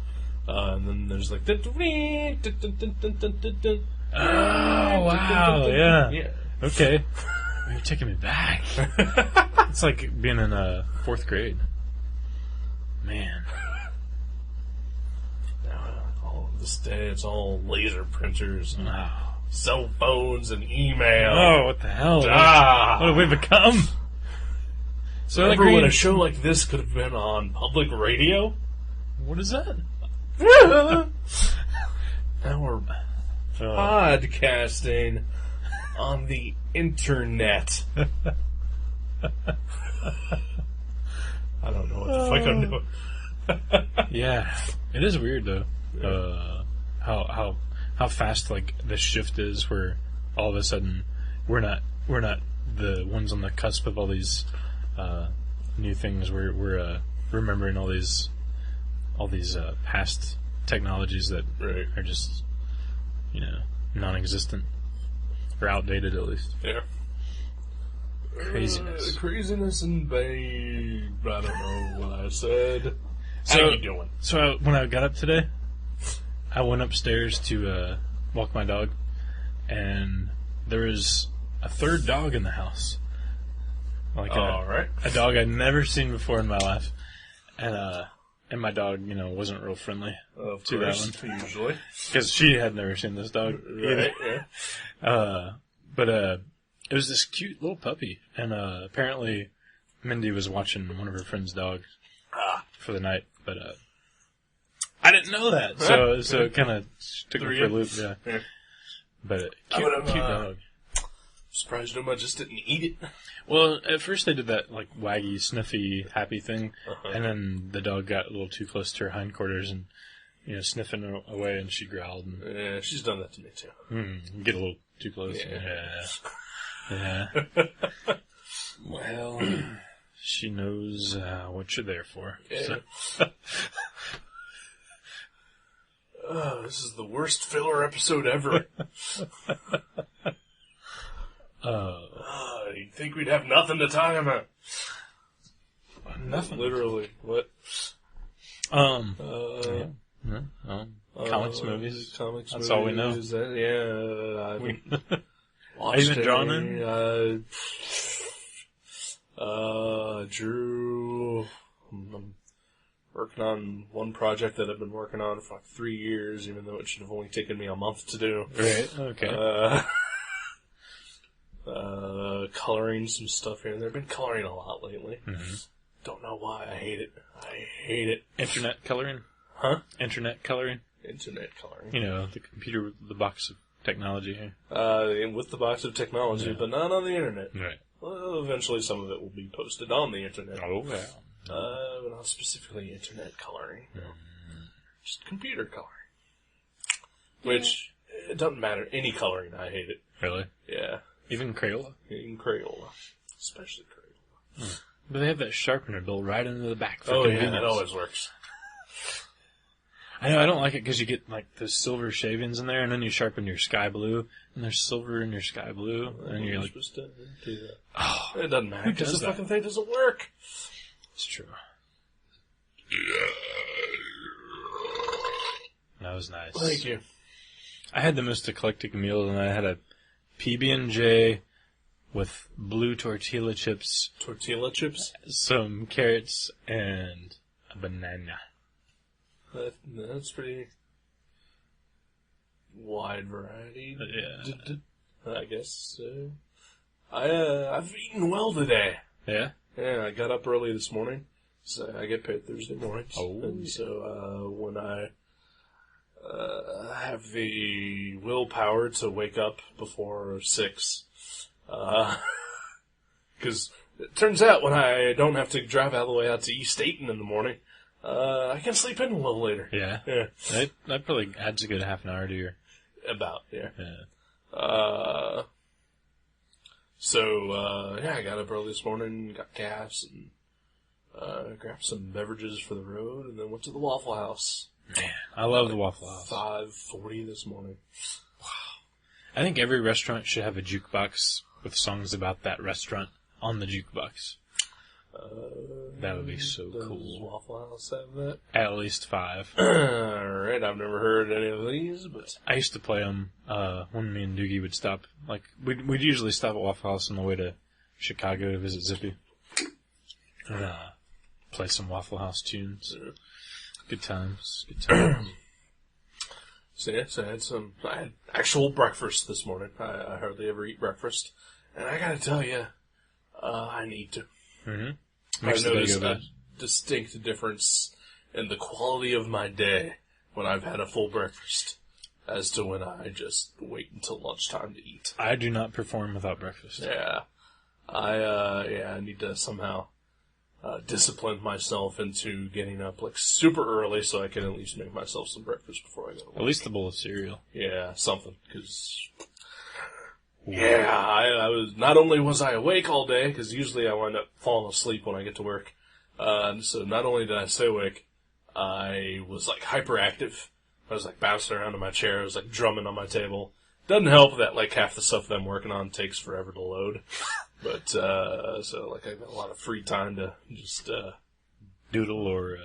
and then there's like oh wow, yeah. Okay, you're taking me back. It's like being in 4th grade. Man. Now, this day, it's all laser printers, and cell phones, and email. Oh, what the hell? What have we become? So remember when a show like this could have been on public radio? What is that? Now we're podcasting on the internet. I don't know what the fuck I'm doing. Yeah, it is weird though. How fast like the shift is, where all of a sudden we're not the ones on the cusp of all these new things. We're remembering all these past technologies that are just non-existent or outdated at least. Yeah. Craziness and babe. I don't know what I said. How you doing? So when I got up today, I went upstairs to walk my dog, and there was a third dog in the house. Like a dog I'd never seen before in my life, and my dog, wasn't real friendly to that one, usually, because she had never seen this dog either. Yeah. But it was this cute little puppy, and apparently Mindy was watching one of her friend's dogs for the night, but I didn't know that, so it kind of took me for a loop. Yeah. But cute dog. Surprised Noma just didn't eat it. Well, at first they did that like waggy, sniffy, happy thing, and then the dog got a little too close to her hindquarters, and sniffing away, and she growled. And... Yeah, she's done that to me, too. Get a little too close. Yeah. Well, she knows what you're there for. Yeah. Oh, this is the worst filler episode ever. You'd think we'd have nothing to talk about. Nothing. Literally. What? Comics, movies. That's all we know. I Have you been drawn in? Drew. I'm working on one project that I've been working on for like 3 years, even though it should have only taken me a month to do. Right, okay. Coloring some stuff here and there. I've been coloring a lot lately. Don't know why. I hate it. Internet coloring? Huh? Internet coloring? Internet coloring. The computer with the box of technology here. With the box of technology, but not on the internet. Right. Well, eventually some of it will be posted on the internet. Oh, yeah. But not specifically internet coloring. No. Just computer coloring. Which, it doesn't matter. Any coloring, I hate it. Really? Yeah. Even Crayola? Even Crayola. Especially Crayola. But they have that sharpener built right into the back for convenience. Yeah, that always works. I know, I don't like it because you get, those silver shavings in there, and then you sharpen your sky blue, and there's silver in your sky blue, and you're like... supposed to do that. Oh, it doesn't matter, because the that? fucking thing doesn't work. It's true. That was nice. Thank you. I had the most eclectic meal, and I had a PB&J with blue tortilla chips. Tortilla chips? Some carrots, and a banana. That's pretty wide variety. Yeah. I guess. I've eaten well today. Yeah? Yeah, I got up early this morning. So I get paid Thursday mornings. Oh. And so when I have the willpower to wake up before 6, because it turns out when I don't have to drive all the way out to East Dayton in the morning, I can sleep in a little later. Yeah. That probably adds a good half an hour to your... About, yeah. Yeah. I got up early this morning, got gas, and grabbed some beverages for the road, and then went to the Waffle House. Man, I love the Waffle House. 5:40 this morning. Wow. I think every restaurant should have a jukebox with songs about that restaurant on the jukebox. That would be so cool. Does Waffle House have that? At least 5. Alright, I've never heard any of these, but... I used to play them when me and Doogie would stop. We'd usually stop at Waffle House on the way to Chicago to visit Zippy. And play some Waffle House tunes. Good times. So I had actual breakfast this morning. I hardly ever eat breakfast. And I gotta tell you, I need to. I've noticed a distinct difference in the quality of my day when I've had a full breakfast as to when I just wait until lunchtime to eat. I do not perform without breakfast. Yeah. I need to somehow discipline myself into getting up super early so I can at least make myself some breakfast before I go to work. At least a bowl of cereal. Yeah, something, because... Yeah, I was, not only was I awake all day, because usually I wind up falling asleep when I get to work, so not only did I stay awake, I was hyperactive. I was bouncing around in my chair, I was drumming on my table. Doesn't help that half the stuff that I'm working on takes forever to load. But, so I got a lot of free time to just, doodle or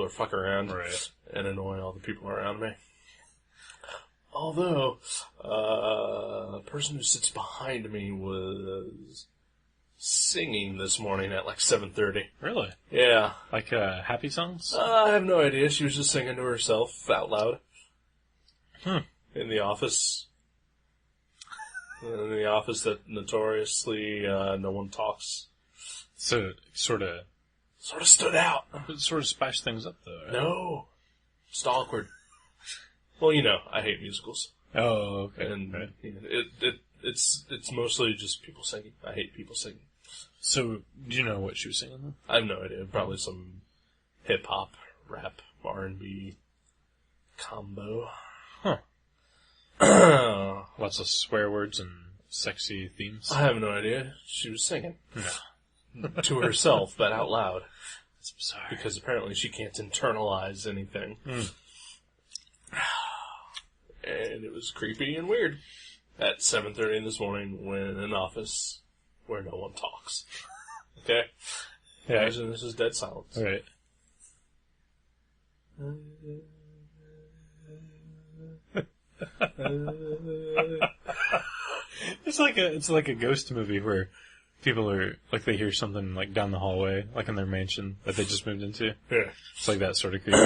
fuck around. Right. And annoy all the people around me. Although, the person who sits behind me was singing this morning at 7:30. Really? Yeah. Happy songs? I have no idea. She was just singing to herself out loud. In the office. In the office that notoriously no one talks. So, sort of stood out. It sort of spiced things up, though, right? No. Just awkward. Well, I hate musicals. Oh, okay. And right. It's mostly just people singing. I hate people singing. So, do you know what she was singing, though? I have no idea. Probably some hip-hop, rap, R&B, combo. Huh. Lots of swear words and sexy themes. I have no idea. She was singing. No. To herself, but out loud. That's bizarre. Because apparently she can't internalize anything. And it was creepy and weird. At 7:30 this morning, when in an office where no one talks. Okay? Yeah. Imagine this is dead silence. All right. It's like a ghost movie where people are like they hear something like down the hallway, like in their mansion that they just moved into. Yeah. It's like that sort of creepy.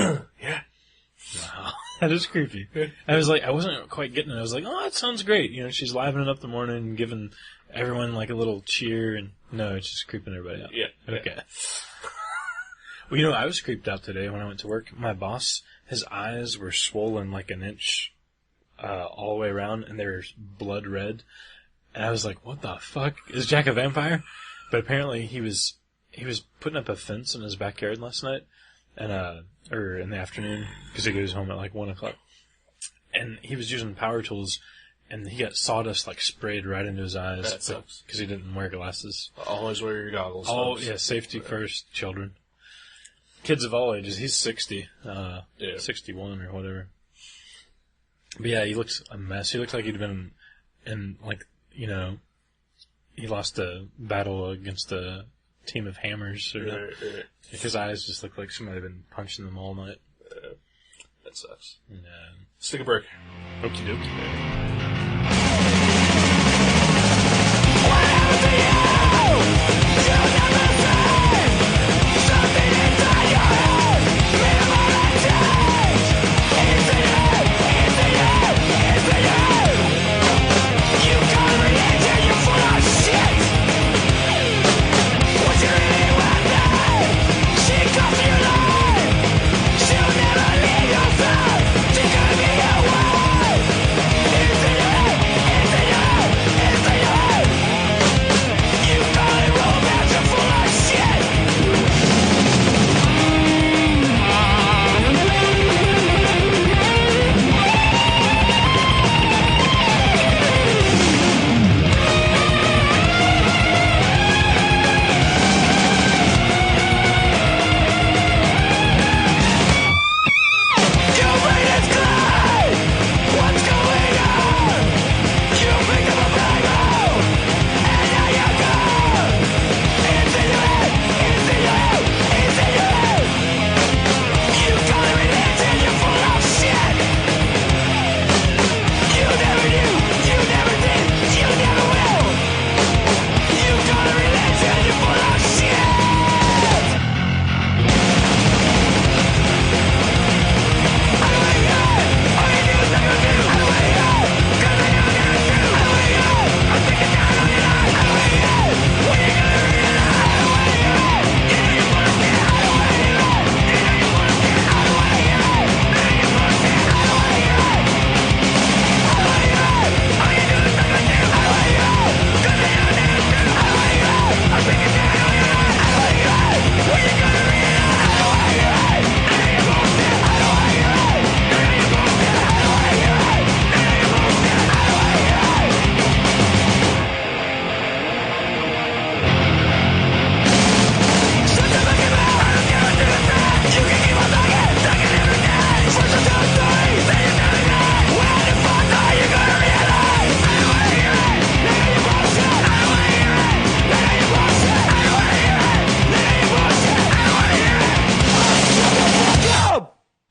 Yeah. Wow. That is creepy. Yeah. I was like, I wasn't quite getting it. I was like, oh, that sounds great. You know, she's livening up the morning and giving everyone like a little cheer, and no, it's just creeping everybody out. Yeah. Okay. Yeah. Well, you know, I was creeped out today when I went to work. My boss, his eyes were swollen like an inch all the way around, and they were blood red. And I was like, what the fuck? Is Jack a vampire? But apparently he was putting up a fence in his backyard last night, and or in the afternoon, because he goes home at like 1 o'clock. And he was using power tools, and he got sawdust like sprayed right into his eyes. That sucks. Because he didn't wear glasses. Always wear your goggles. Oh, folks. yeah, safety first, children. Kids of all ages. He's 60, 61 or whatever. But yeah, he looks a mess. He looks like he'd been in, like, you know, he lost a battle against a team of hammers. Or Right. his eyes just look like somebody had been punching them all night. That sucks. And, Let's take a break. okie dokie.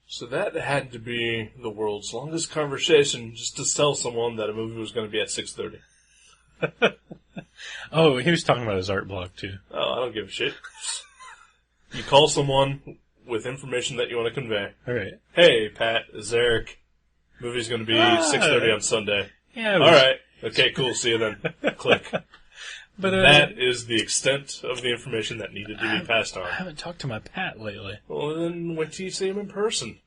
So that had to be the world's longest conversation just to tell someone that a movie was going to be at 6:30. Oh, he was talking about his art block, too. Oh, I don't give a shit. You call someone with information that you want to convey. All right. Hey, Pat, it's Eric. Movie's going to be 6:30 on Sunday. Yeah. All right. Okay, cool. See you then. Click. But that is the extent of the information that needed to be passed on. I haven't talked to my Pat lately. Well, then wait till you see him in person.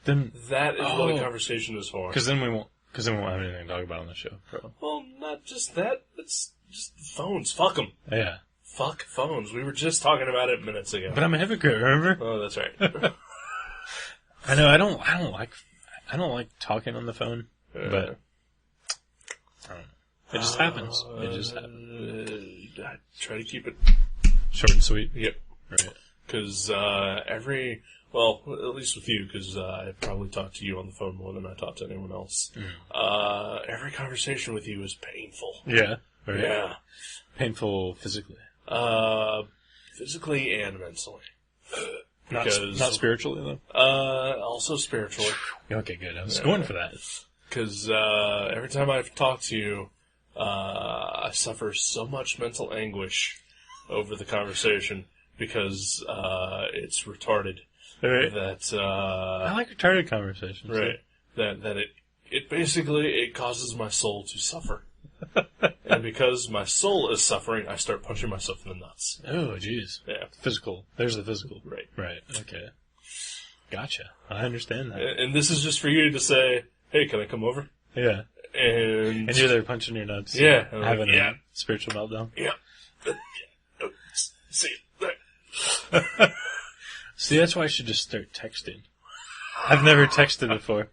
Then that is what a conversation is for. Because then we won't have anything to talk about on the show. Probably. Well, not just that. It's just phones. Fuck them. Yeah. Fuck phones. We were just talking about it minutes ago. But I'm a hypocrite, remember? Oh, that's right. I know. I don't like. I don't like talking on the phone, but I don't know. It just happens. I try to keep it short and sweet. Yep. Right. Because at least with you, because I probably talk to you on the phone more than I talk to anyone else. Every conversation with you is painful. Yeah. Right. Yeah. Painful physically. Physically and mentally. Not spiritually, though? Also spiritually. Okay, good. I was going for that. Because every time I talk to you, I suffer so much mental anguish over the conversation because it's retarded. Right. That I like retarded conversations. Right. That it basically causes my soul to suffer. And because my soul is suffering, I start punching myself in the nuts. Oh, jeez. Yeah. Physical. There's the physical. Right. Right. Okay. Gotcha. I understand that. And this is just for you to say, hey, can I come over? Yeah. And you're there punching your nuts. Yeah. Having a spiritual meltdown. Yeah. See you there. See, that's why I should just start texting. I've never texted before.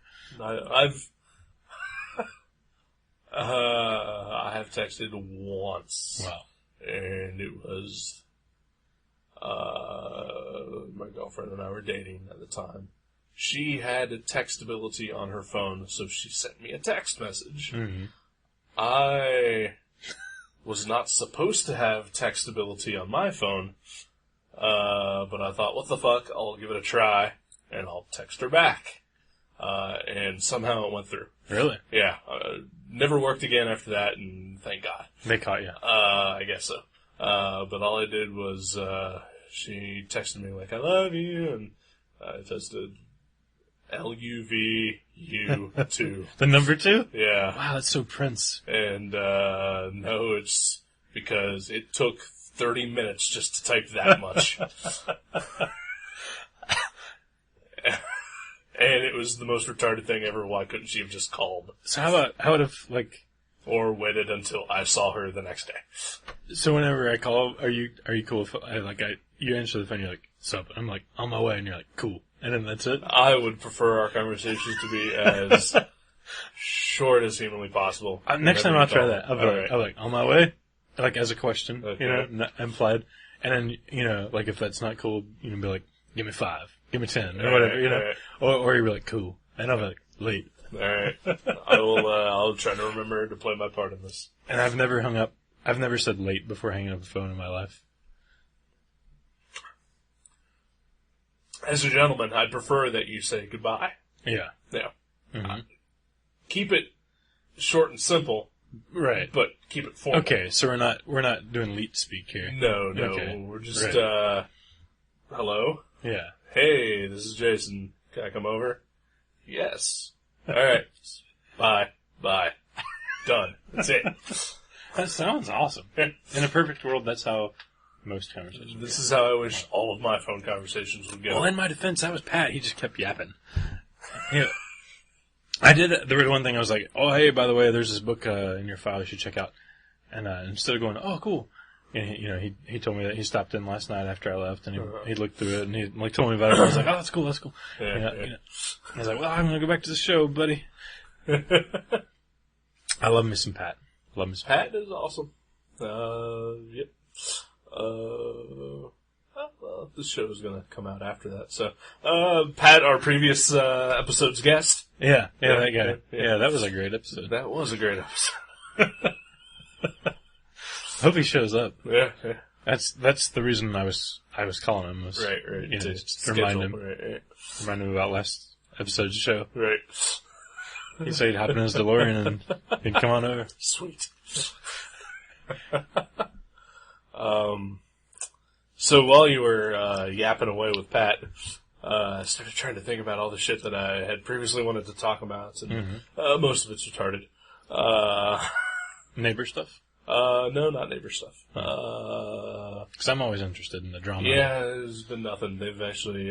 I have texted once. Wow. And it was, my girlfriend and I were dating at the time. She had a textability on her phone, so she sent me a text message. Mm-hmm. I was not supposed to have textability on my phone, but I thought, what the fuck, I'll give it a try, and I'll text her back. And somehow it went through. Really? Yeah. Never worked again after that, and thank God. They caught you. I guess so. But all I did was, she texted me like, I love you, and I tested LUVU2. The number 2? Yeah. Wow, that's so Prince. And, no, it's because it took 30 minutes just to type that much. And it was the most retarded thing ever. Why couldn't she have just called? So how would have, like... Or waited until I saw her the next day. So whenever I call, are you cool if, you answer the phone, you're like, sup? I'm like, on my way, and you're like, cool. And then that's it? I would prefer our conversations to be as short as humanly possible. Next time I'll try that. I'll be like, on my way? Like, as a question, not implied. And then, like, if that's not cool, be like, give me 5, give me 10, or whatever, Right. Or you'll be like, cool. And I'll be like, late. Alright. I'll try to remember to play my part in this. And I've never said late before hanging up the phone in my life. As a gentleman, I'd prefer that you say goodbye. Yeah. Yeah. Mm-hmm. Keep it short and simple. Right. But keep it formal. Okay, so we're not doing leet speak here. No. Okay. We're just, hello? Yeah. Hey, this is Jason. Can I come over? Yes. Alright. Bye. Done. That's it. That sounds awesome. In a perfect world, that's how most conversations This is how I wish all of my phone conversations would go. Well, in my defense, that was Pat. He just kept yapping. Yeah. There was one thing I was like, oh, hey, by the way, there's this book in your file you should check out. And instead of going, oh, cool. And he told me that he stopped in last night after I left, and he looked through it, and he told me about it. I was like, oh, that's cool. Yeah. I was like, well, I'm gonna go back to the show, buddy. I love me some Pat. Pat is awesome. Yep. Well, this show is gonna come out after that. So, Pat, our previous episode's guest. Yeah, that guy. Yeah, that was a great episode. That was a great episode. Hope he shows up. Yeah. That's the reason I was calling him. Was, right. To remind him about last episode's show. Right. He said he'd hop in his DeLorean and he'd come on over. Sweet. So while you were yapping away with Pat, I started trying to think about all the shit that I had previously wanted to talk about, and most of it's retarded. Neighbor stuff? No, not neighbor stuff. Because I'm always interested in the drama. Yeah, there's been nothing. They've actually,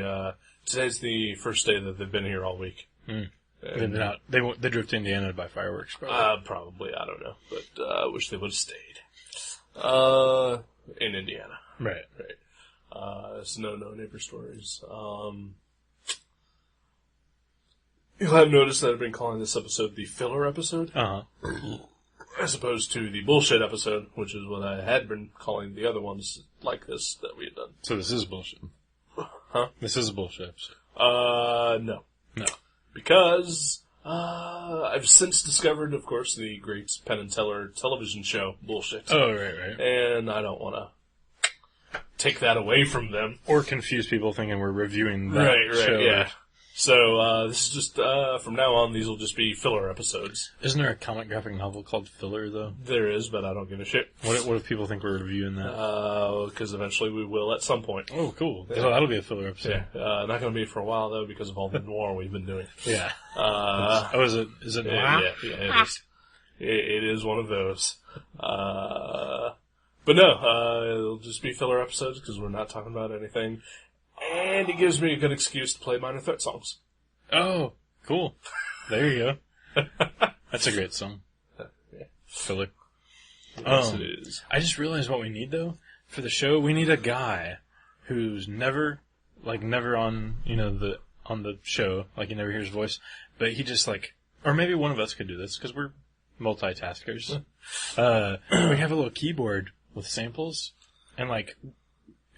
today's the first day that they've been here all week. They've been out. They drove to Indiana to buy fireworks, probably. Probably, I don't know. But, I wish they would have stayed. In Indiana. Right. So no neighbor stories. You'll have noticed that I've been calling this episode the filler episode. Uh-huh. As opposed to the bullshit episode, which is what I had been calling the other ones like this that we had done. So this is bullshit. Huh? This is a bullshit episode. No. No. Because, I've since discovered, of course, the great Penn and Teller television show, Bullshit. Oh, right. And I don't want to take that away from them. Or confuse people thinking we're reviewing that show. Right, yeah. So, this is just, from now on, these will just be filler episodes. Isn't there a comic graphic novel called Filler, though? There is, but I don't give a shit. What if people think we're reviewing that? Because eventually we will at some point. Oh, cool. Yeah. So that'll be a filler episode. Yeah, not going to be for a while, though, because of all the noir we've been doing. Yeah. Is it noir? Yeah, it is. It is one of those. But no, it'll just be filler episodes, because we're not talking about anything. And it gives me a good excuse to play Minor Threat songs. Oh, cool. There you go. That's a great song. Yeah. Filler. Yes, it is. I just realized what we need, though. For the show, we need a guy who's never on, on the show, like you never hear his voice, but he just or maybe one of us could do this, because we're multitaskers. We have a little keyboard with samples, and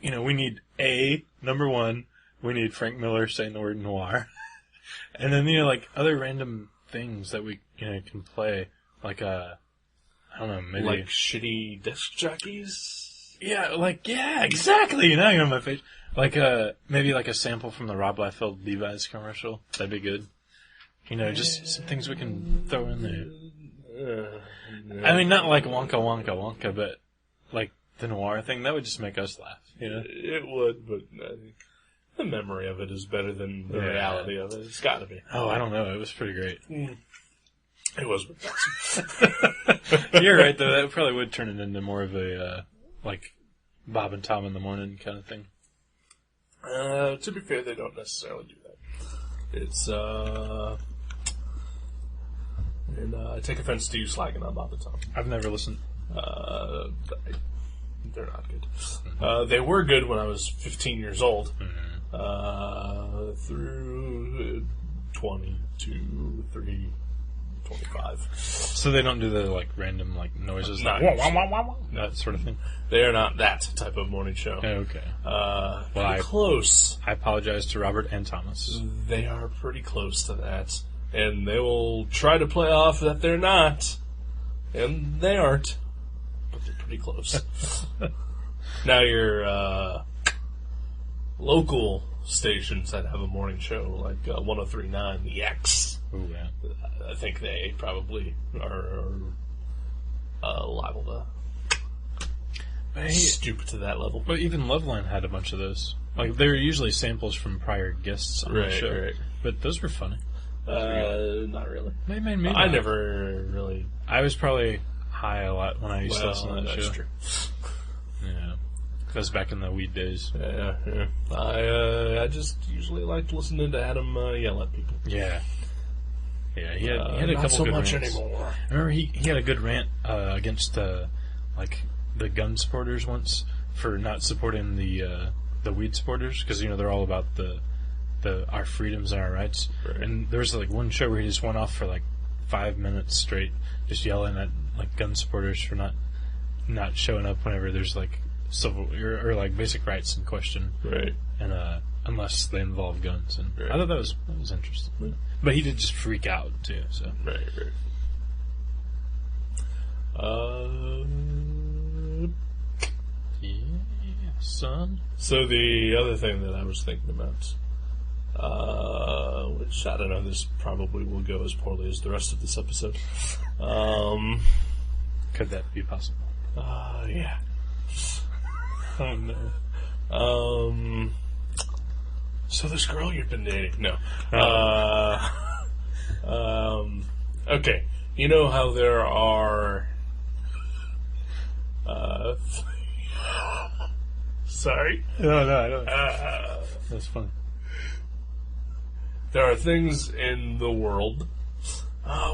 we need number one, we need Frank Miller saying the word noir. And then, other random things that we, can play. I don't know, maybe. Like shitty disc jockeys? Yeah, exactly! Now you're on my face. Maybe a sample from the Rob Liefeld Levi's commercial. That'd be good. Just some things we can throw in there. No. I mean, not like Wonka Wonka Wonka, but the noir thing, that would just make us laugh, It would, but I think the memory of it is better than the reality of it. It's gotta be. Oh, I don't know. It was pretty great. It was. You're right, though. That probably would turn it into more of a, Bob and Tom in the morning kind of thing. To be fair, they don't necessarily do that. It's, and I take offense to you slagging on Bob and Tom. I've never listened. They're not good. They were good when I was 15 years old. Through 22, 3, 25. So they don't do the, random, noises? Not that sort of thing? They are not that type of morning show. Okay. Close. I apologize to Robert and Thomas. They are pretty close to that. And they will try to play off that they're not. And they aren't. But they're pretty close. Now your local stations that have a morning show, like 103.9, The X. Ooh, yeah. I think they probably are liable to stoop to that level. But even Loveline had a bunch of those. They were usually samples from prior guests on the show. Right. But those were funny. Not really. Maybe I never really... I was probably high a lot when I used to listen to that show. That's true. Yeah. That was back in the weed days. Yeah. I just usually liked listening to Adam yell at people. Yeah. Yeah, he had a couple so good much rants. Anymore. I remember he had a good rant against the gun supporters once for not supporting the weed supporters, because they're all about our freedoms and our rights. Right. And there was one show where he just went off for 5 minutes straight, just yelling at gun supporters for not showing up whenever there's civil or basic rights in question. Right. And unless they involve guns, and right. I thought that was interesting. Yeah. But he did just freak out too. So right. Yeah, son. So the other thing that I was thinking about, which I don't know, this probably will go as poorly as the rest of this episode. Could that be possible? Yeah. Oh no. So this girl you've been dating? No. Okay. You know how there are... Sorry? No, I don't. That's funny. There are things in the world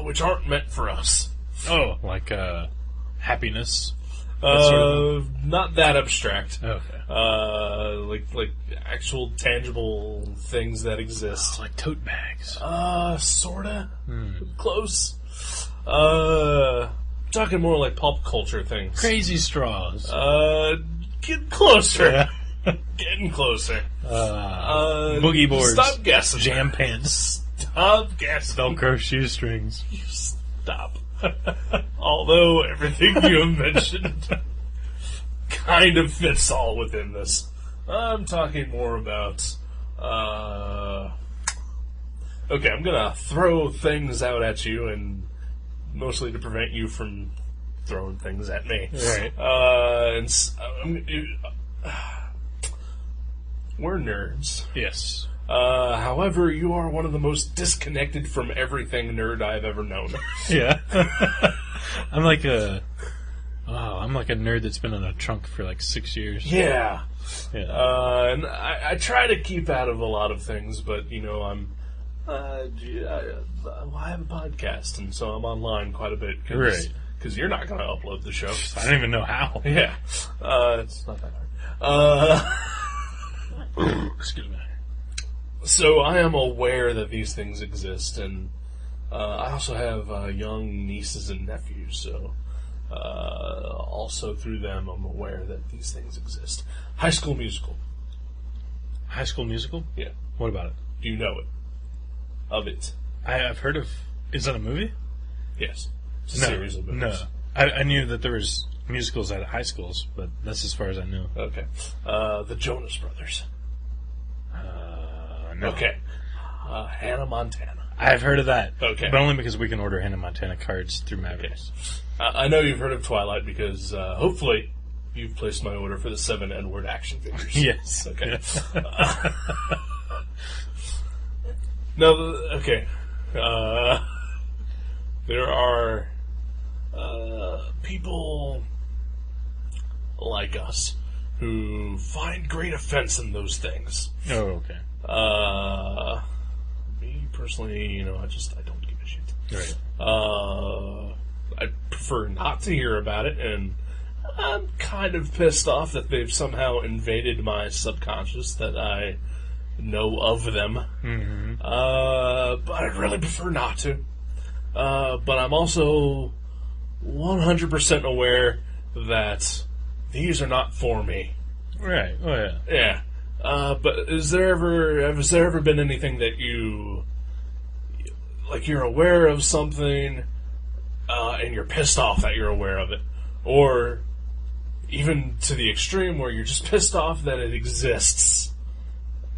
which aren't meant for us. Oh, happiness. Not that abstract. Okay. Like actual tangible things that exist. Like tote bags. Sorta. Close. Talking more like pop culture things. Crazy straws. Get closer. Yeah. Getting closer. Boogie boards. Stop guessing. Jam pants. Stop guessing. Velcro shoestrings. You stop. Although everything you have mentioned kind of fits all within this. I'm talking more about... Okay, I'm gonna throw things out at you, and mostly to prevent you from throwing things at me. Right. We're nerds. Yes. However, you are one of the most disconnected from everything nerd I've ever known. Yeah. I'm like a nerd that's been in a trunk for like 6 years. Yeah. Yeah. And I try to keep out of a lot of things, but, I have a podcast, and so I'm online quite a bit. Right. Because you're not going to upload the show. I don't even know how. Yeah. It's not that hard. Excuse me. So I am aware that these things exist, and I also have young nieces and nephews, so also through them I'm aware that these things exist. High School Musical. High School Musical? Yeah. What about it? Do you know it? Of it? I've heard of... Is that a movie? Yes. It's a series of movies. No. I knew that there was musicals at high schools, but that's as far as I knew. Okay. The Jonas Brothers. No. Okay. Hannah Montana. I've heard of that. Okay. But only because we can order Hannah Montana cards through Mavericks. I know you've heard of Twilight because, hopefully, you've placed my order for the 7 N-word action figures. Yes. Okay. No, okay. There are people like us who find great offense in those things. Oh, okay. Me personally, I don't give a shit. Right. I prefer not to hear about it, and I'm kind of pissed off that they've somehow invaded my subconscious that I know of them. Mm-hmm. But I'd really prefer not to. But I'm also 100% aware that these are not for me. Right. Oh, yeah. Yeah. But has there ever been anything that you're aware of something, and you're pissed off that you're aware of it? Or even to the extreme where you're just pissed off that it exists,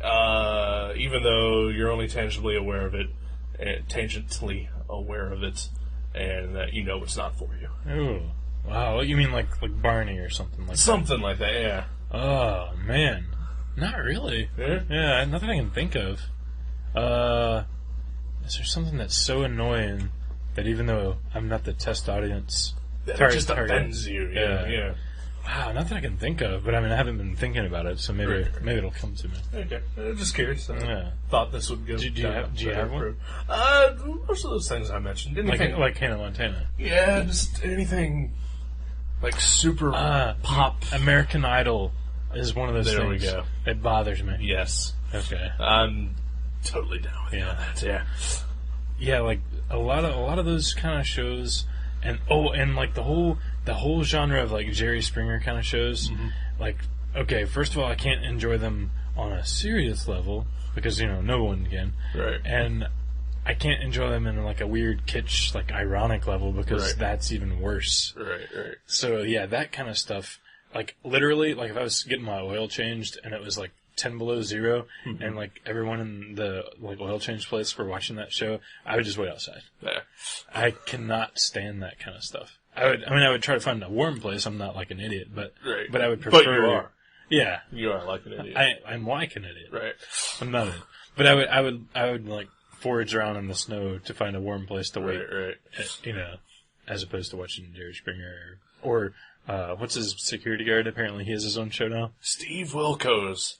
even though you're only tangentially aware of it, and that it's not for you. Oh, wow. You mean like Barney or something like Something like that, yeah. Oh, man. Not really. Yeah? Yeah, nothing I can think of. Is there something that's so annoying that even though I'm not the test audience... That it just offends you. Yeah. Wow, nothing I can think of, but I haven't been thinking about it, so maybe it'll come to me. Okay, just curious. Yeah. Thought this would go. Do you have one? Most of those things I mentioned. Anything like Hannah Montana. Yeah, just anything like super pop. American Idol is one of those there things. There we go. It bothers me. Yes. Okay. I'm totally down with that. Yeah. Yeah, like a lot of those kind of shows, and like the whole genre of like Jerry Springer kind of shows. Mm-hmm. Like, okay, first of all, I can't enjoy them on a serious level because no one can. Right. And I can't enjoy them in like a weird kitsch, like ironic level because that's even worse. Right. So yeah, that kind of stuff. Like literally, like if I was getting my oil changed and it was like 10 below zero, mm-hmm. and like everyone in the like oil change place were watching that show, I would just wait outside. Yeah. I cannot stand that kind of stuff. I would try to find a warm place. I'm not like an idiot, but I would prefer. But you are. Yeah, you are like an idiot. I'm like an idiot. Right. I'm not an idiot. But I would like forage around in the snow to find a warm place to wait. Right. As opposed to watching Jerry Springer or what's his security guard? Apparently, he has his own show now. Steve Wilkos.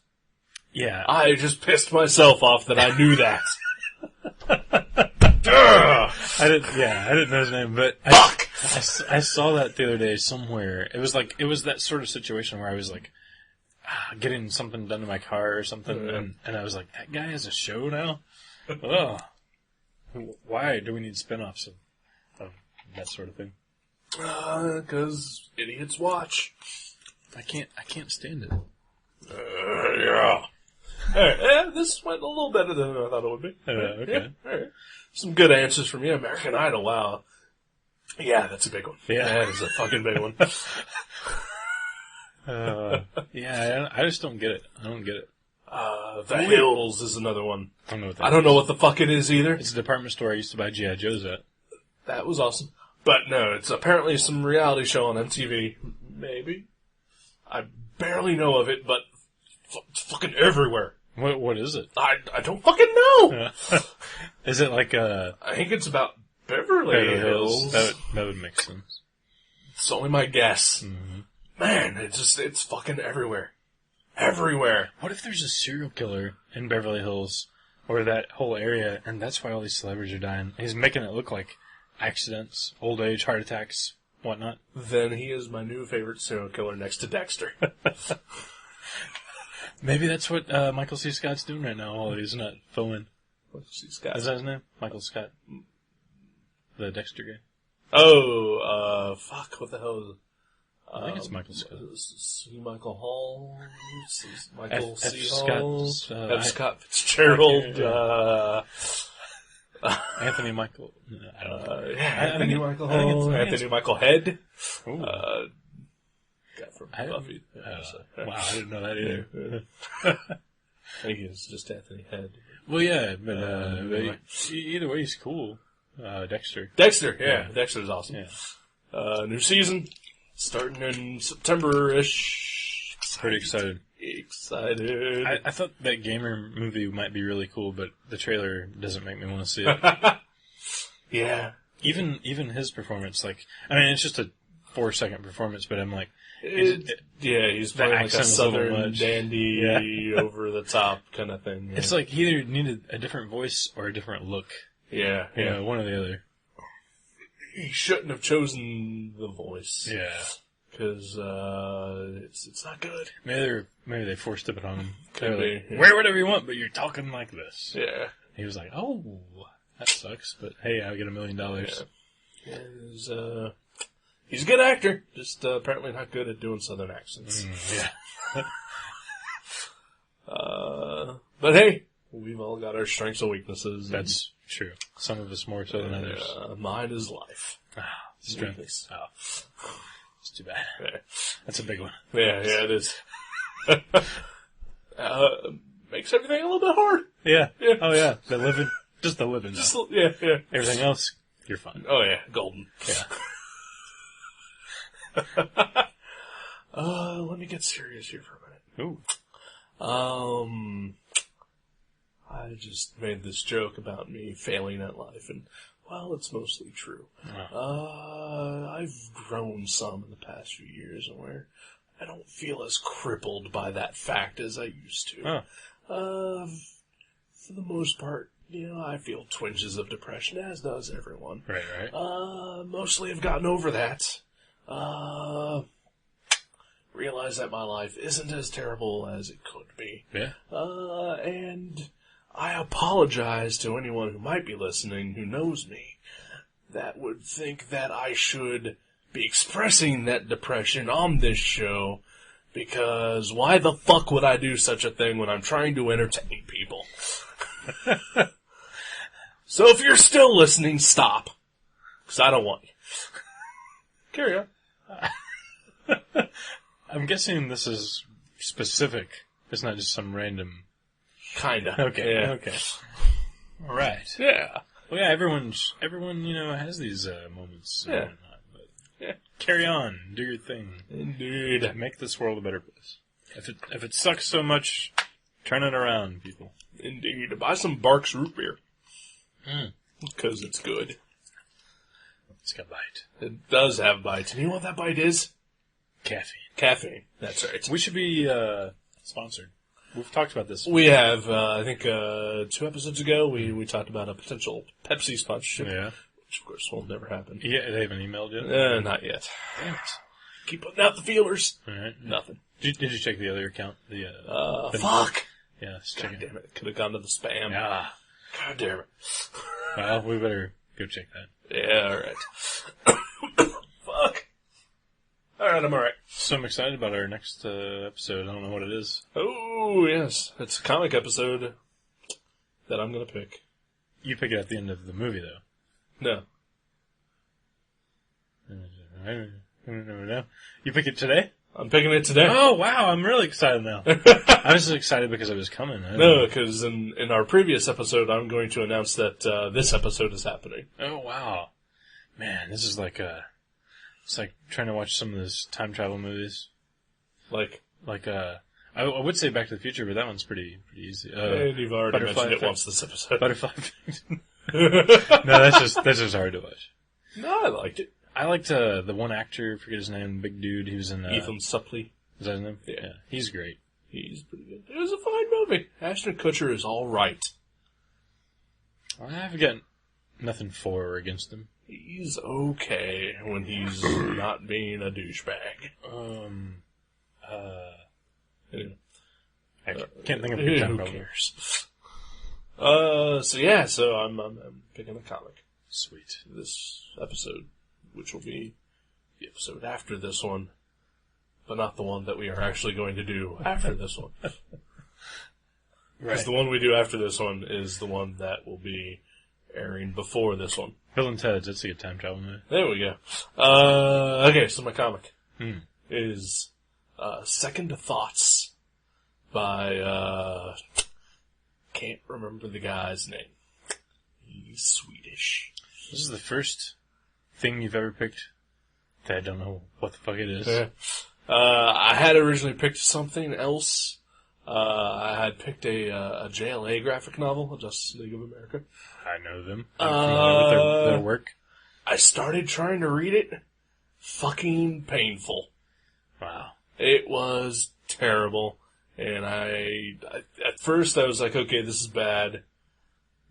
Yeah. I just pissed myself off that I knew that. I didn't know his name, but fuck. I saw that the other day somewhere. It was that sort of situation where I was like, getting something done to my car or something, and I was like, that guy has a show now? Oh. Why do we need spin-offs of that sort of thing? Because idiots watch. I can't stand it. Yeah. Hey, this went a little better than I thought it would be. Okay. Yeah, all right. Some good answers from you. American Idol, wow. Yeah, that's a big one. Yeah. That is a fucking big one. Yeah, I just don't get it. I don't get it. The Hills is another one. I don't know what that I don't is. know what the fuck it is either. It's a department store I used to buy G.I. Joes at. That was awesome. But no, it's apparently some reality show on MTV. Maybe. I barely know of it, but it's fucking everywhere. What is it? I don't fucking know! Is it like I think it's about Beverly Hills. That would make sense. It's only my guess. Mm-hmm. Man, it's fucking everywhere. Everywhere. What if there's a serial killer in Beverly Hills, or that whole area, and that's why all these celebrities are dying? He's making it look like accidents, old age, heart attacks, whatnot. Then he is my new favorite serial killer next to Dexter. Maybe that's what Michael C. Scott's doing right now while he's not filming. Michael C. Scott. Is that his name? Michael Scott. The Dexter guy. Oh, fuck, what the hell is it? I think it's Michael Scott. C. Michael Hall? Michael F. C. Hall? Scott, F. Scott Fitzgerald? Anthony Michael. I don't know. Anthony Michael Hall? Anthony Michael Head? Guy from Buffy. Wow, I didn't know that either. I think it's just Anthony Head. Well, yeah, but either way, he's cool. Dexter. Dexter, yeah. Dexter's awesome. Yeah. New season, starting in September-ish. Pretty excited. Excited. I thought that gamer movie might be really cool, but the trailer doesn't make me want to see it. Yeah. Even his performance, like, I mean, it's just a 4-second performance, but I'm like, he's playing like a southern dandy, over the top kind of thing. Yeah. It's like he either needed a different voice or a different look. Yeah, You know, one or the other. He shouldn't have chosen the voice. Yeah. Because it's not good. Maybe they forced it on him. Could be. Yeah. Wear whatever you want, but you're talking like this. Yeah. He was like, oh, that sucks, but hey, I'll get $1 million. Yeah. He's a good actor, just apparently not good at doing southern accents. Yeah. But hey, we've all got our strengths and weaknesses. That's true. Some of us more so than others. Mine is life. Strengths. Oh. It's too bad. Yeah. That's a big one. Yeah, it is. Makes everything a little bit hard. Yeah. Yeah. Oh, yeah. Just the living. Just, though. yeah. Everything else, you're fine. Oh, yeah. Golden. Yeah. Let me get serious here for a minute. Ooh. I just made this joke about me failing at life, and, well, it's mostly true. I've grown some in the past few years, where I don't feel as crippled by that fact as I used to. For the most part, I feel twinges of depression, as does everyone. Right. Mostly I've gotten over that. Realize that my life isn't as terrible as it could be. Yeah. And I apologize to anyone who might be listening who knows me that would think that I should be expressing that depression on this show, because why the fuck would I do such a thing when I'm trying to entertain people? So if you're still listening, stop. Because I don't want you. Carry on. I'm guessing this is specific. It's not just some random... Kinda. Okay. Yeah. Okay. All right. Yeah. Well, yeah, everyone, has these moments. Yeah. And whatnot, but carry on. Do your thing. Indeed. Make this world a better place. If it sucks so much, turn it around, people. Indeed. Buy some Barks root beer. Because it's good. It's got bite. It does have bites. And you know what that bite is? Caffeine. That's right. We should be sponsored. We've talked about this. We have, I think, 2 episodes ago, we talked about a potential Pepsi sponsorship. Yeah. Which, of course, will never happen. Yeah, they haven't emailed yet? Not yet. Damn it. Keep putting out the feelers. All right. Nothing. Did you check the other account? Fuck! Yeah, let's check God damn it. Could have gone to the spam. Yeah. God damn it. Well, we better go check that. Yeah, alright. Fuck. Alright, I'm alright. So I'm excited about our next episode. I don't know what it is. Oh, yes. It's a comic episode that I'm gonna pick. You pick it at the end of the movie, though. No. No. You pick it today? I'm picking it today. Oh, wow. I'm really excited now. I was excited because it was coming. No, because in our previous episode, I'm going to announce that this episode is happening. Oh, wow. Man, this is like it's like trying to watch some of those time travel movies. I would say Back to the Future, but that one's pretty easy. And you've already mentioned it once this episode. Butterfly Effect. No, that's just hard to watch. No, I liked it. I liked the one actor, forget his name, big dude. He was in Ethan Suplee. Is that his name? Yeah. He's great. He's pretty good. It was a fine movie. Ashton Kutcher is all right. I've got nothing for or against him. He's okay when he's not being a douchebag. Anyway. I can't think of a good time. Who cares? So I'm picking a comic. Sweet. This episode, which will be the episode after this one, but not the one that we are actually going to do after this one. Because the one we do after this one is the one that will be airing before this one. Bill and Ted's, that's a good time travel movie. There we go. Okay, so my comic is Second Thoughts by, can't remember the guy's name. He's Swedish. This is the first thing you've ever picked that I don't know what the fuck it is. Yeah. I had originally picked something else. I had picked a JLA graphic novel, Justice League of America. I know them. I'm familiar with their work. I started trying to read it. Fucking painful. Wow. It was terrible. And at first I was like, okay, this is bad.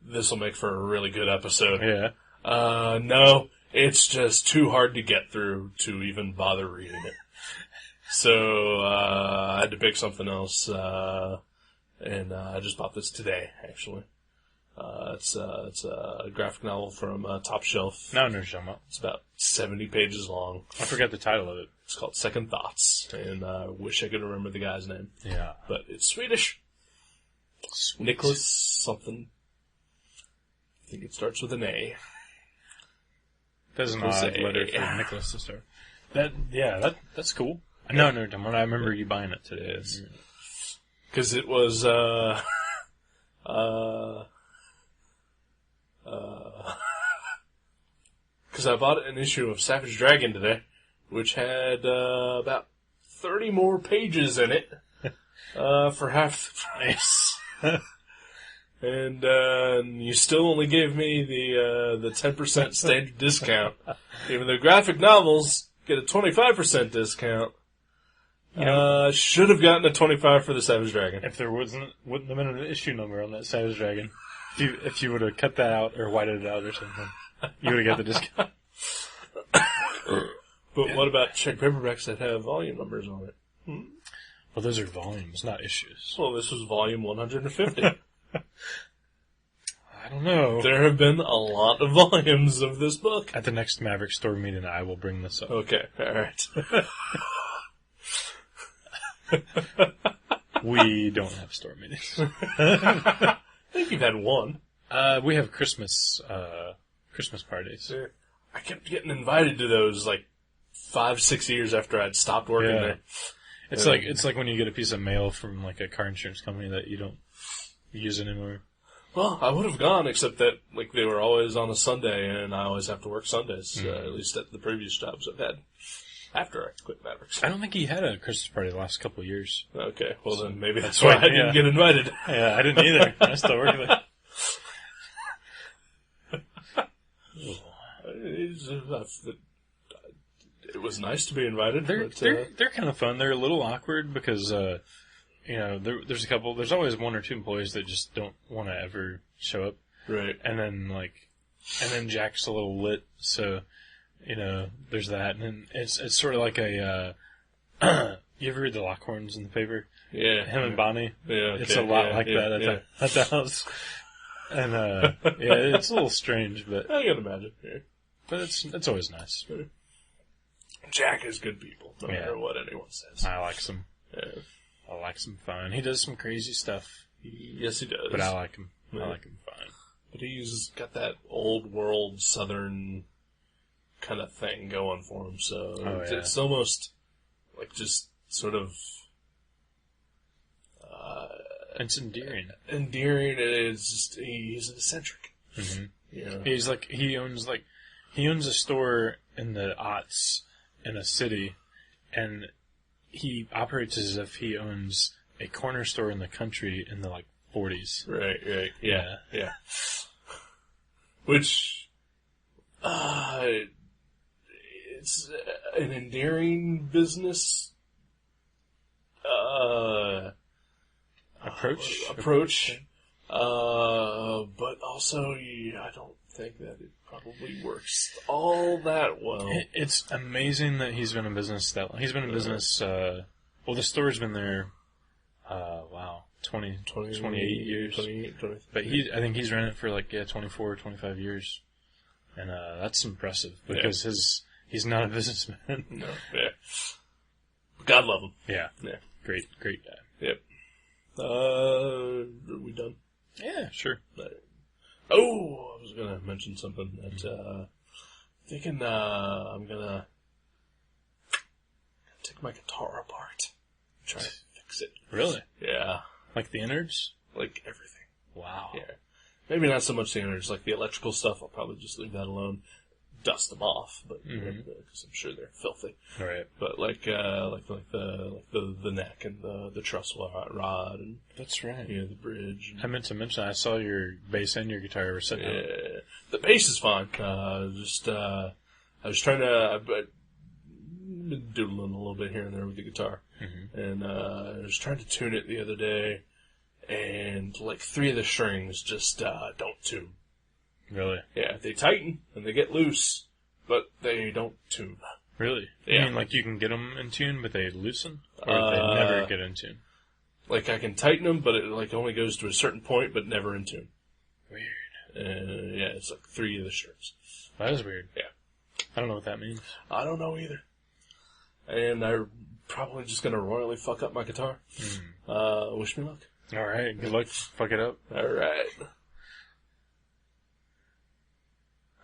This will make for a really good episode. Yeah. No, it's just too hard to get through to even bother reading it. So, I had to pick something else, and I just bought this today, actually. It's a graphic novel from Top Shelf. Now I know what you're talking about. It's about 70 pages long. I forgot the title of it. It's called Second Thoughts, and I wish I could remember the guy's name. Yeah. But it's Swedish. Sweet. Nicholas something. I think it starts with an A. That's an odd letter for Nicholas to start. That's cool. No, I remember you buying it today. Because it was, because I bought an issue of Savage Dragon today, which had about 30 more pages in it for half the price. And you still only gave me the 10% standard discount, even though graphic novels get a 25% discount. Should have gotten a 25 for the Savage Dragon. If there wouldn't have been an issue number on that Savage Dragon, if you would have cut that out or whited it out or something, you would have got the discount. But what about check paperbacks that have volume numbers on it? Well, those are volumes, not issues. Well, this was volume 150. I don't know. There have been a lot of volumes of this book. At the next Maverick store meeting, I will bring this up. Okay, alright. We don't have store meetings. I think you've had one. We have Christmas parties. Yeah. I kept getting invited to those 5-6 years after I'd stopped working there. It's like when you get a piece of mail from a car insurance company that you don't use anymore. Well, I would have gone, except that they were always on a Sunday, and I always have to work Sundays. At least at the previous jobs I've had. After I quit Mavericks. I don't think he had a Christmas party the last couple of years. Okay, well then maybe that's why I didn't get invited. Yeah, I didn't either. I still work there. It was nice to be invited. They're kind of fun. They're a little awkward because there's always one or two employees that just don't want to ever show up. Right. And then And then Jack's a little lit, so, there's that. And then it's sort of like a, you ever read the Lockhorns in the paper? Yeah. Him and Bonnie? Yeah, okay. It's a lot like that at the house. And, it's a little strange, but... I can imagine, yeah. But it's always nice. Jack is good people, no matter what anyone says. I like some. Yeah. I like some fun. He does some crazy stuff. Yes, he does. But I like him. Yeah. I like him fine. But he's got that old world southern kind of thing going for him, so it's almost like just sort of it's endearing. Endearing. It's just he's an eccentric. Mm-hmm. Yeah. He's like he owns a store in the aughts in a city, and he operates as if he owns a corner store in the country in the 40s. Right. Yeah. Which, it's an endearing business approach. But also, I don't think that it probably works all that well. It's amazing that he's been in business that long. He's been in business, the store's been there, 28 years. 28, but I think he's ran it for 24 or 25 years. And, that's impressive because he's not a businessman. No, yeah. God love him. Yeah. Great guy. Yep. Are we done? Yeah, sure. I was gonna mention something that, thinking, I'm gonna take my guitar apart. Try to fix it. Really? Yeah. Like the innards? Like everything. Wow. Yeah. Maybe not so much the innards, like the electrical stuff, I'll probably just leave that alone. Dust them off, but because I'm sure they're filthy. Right. But the neck and the truss rod and that's right. Yeah, the bridge. I meant to mention I saw your bass and your guitar were sitting out. The bass is fine. I was trying to I've been doodling a little bit here and there with the guitar, and I was trying to tune it the other day, and 3 of the strings just don't tune. Really? Yeah, they tighten and they get loose, but they don't tune. Really? Yeah. You mean you can get them in tune, but they loosen? Or they never get in tune? I can tighten them, but it only goes to a certain point, but never in tune. Weird. Yeah, it's 3 of the strings. That is weird. Yeah. I don't know what that means. I don't know either. And I'm probably just going to royally fuck up my guitar. Wish me luck. Alright, good luck. Fuck it up. Alright.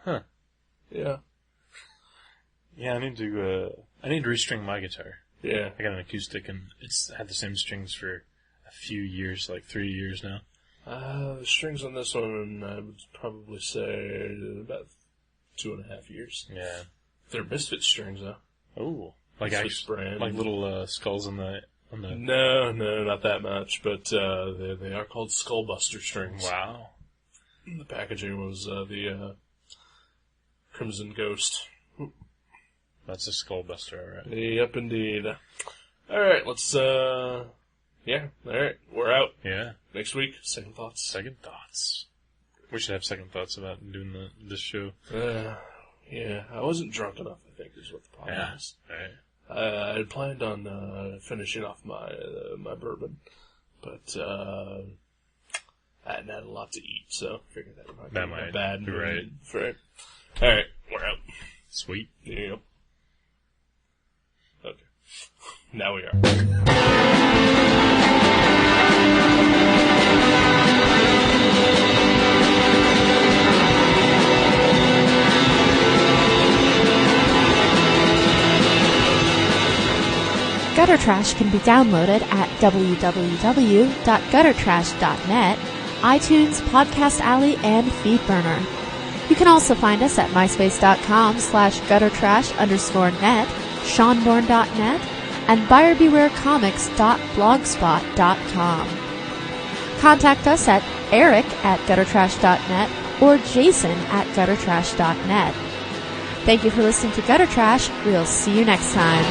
Huh. Yeah. Yeah, I need to restring my guitar. Yeah. I got an acoustic and it's had the same strings for a few years, 3 years now. The strings on this one, I would probably say about 2.5 years. Yeah. They're Misfit strings, though. Oh. Brand. Little skulls on the... No, not that much, but they are called Skullbuster strings. Wow. The packaging was the Crimson Ghost. That's a Skullbuster, alright. Yep, indeed. Alright, let's, alright, we're out. Yeah. Next week, second thoughts. Second thoughts. We should have second thoughts about doing this show. Yeah, I wasn't drunk enough, I think, is what the problem is. Right. I had planned on finishing off my bourbon, but I hadn't had a lot to eat, so I figured that might be a bad mood. Right. For it. Alright, we're out. Sweet. Yep. Okay. Now we are. Gutter Trash can be downloaded at www.guttertrash.net, iTunes, Podcast Alley, and Feedburner. You can also find us at myspace.com/guttertrash_net, seanborn.net, and buyerbewarecomics.blogspot.com. Contact us at eric@guttertrash.net or jason@guttertrash.net. Thank you for listening to Gutter Trash. We'll see you next time.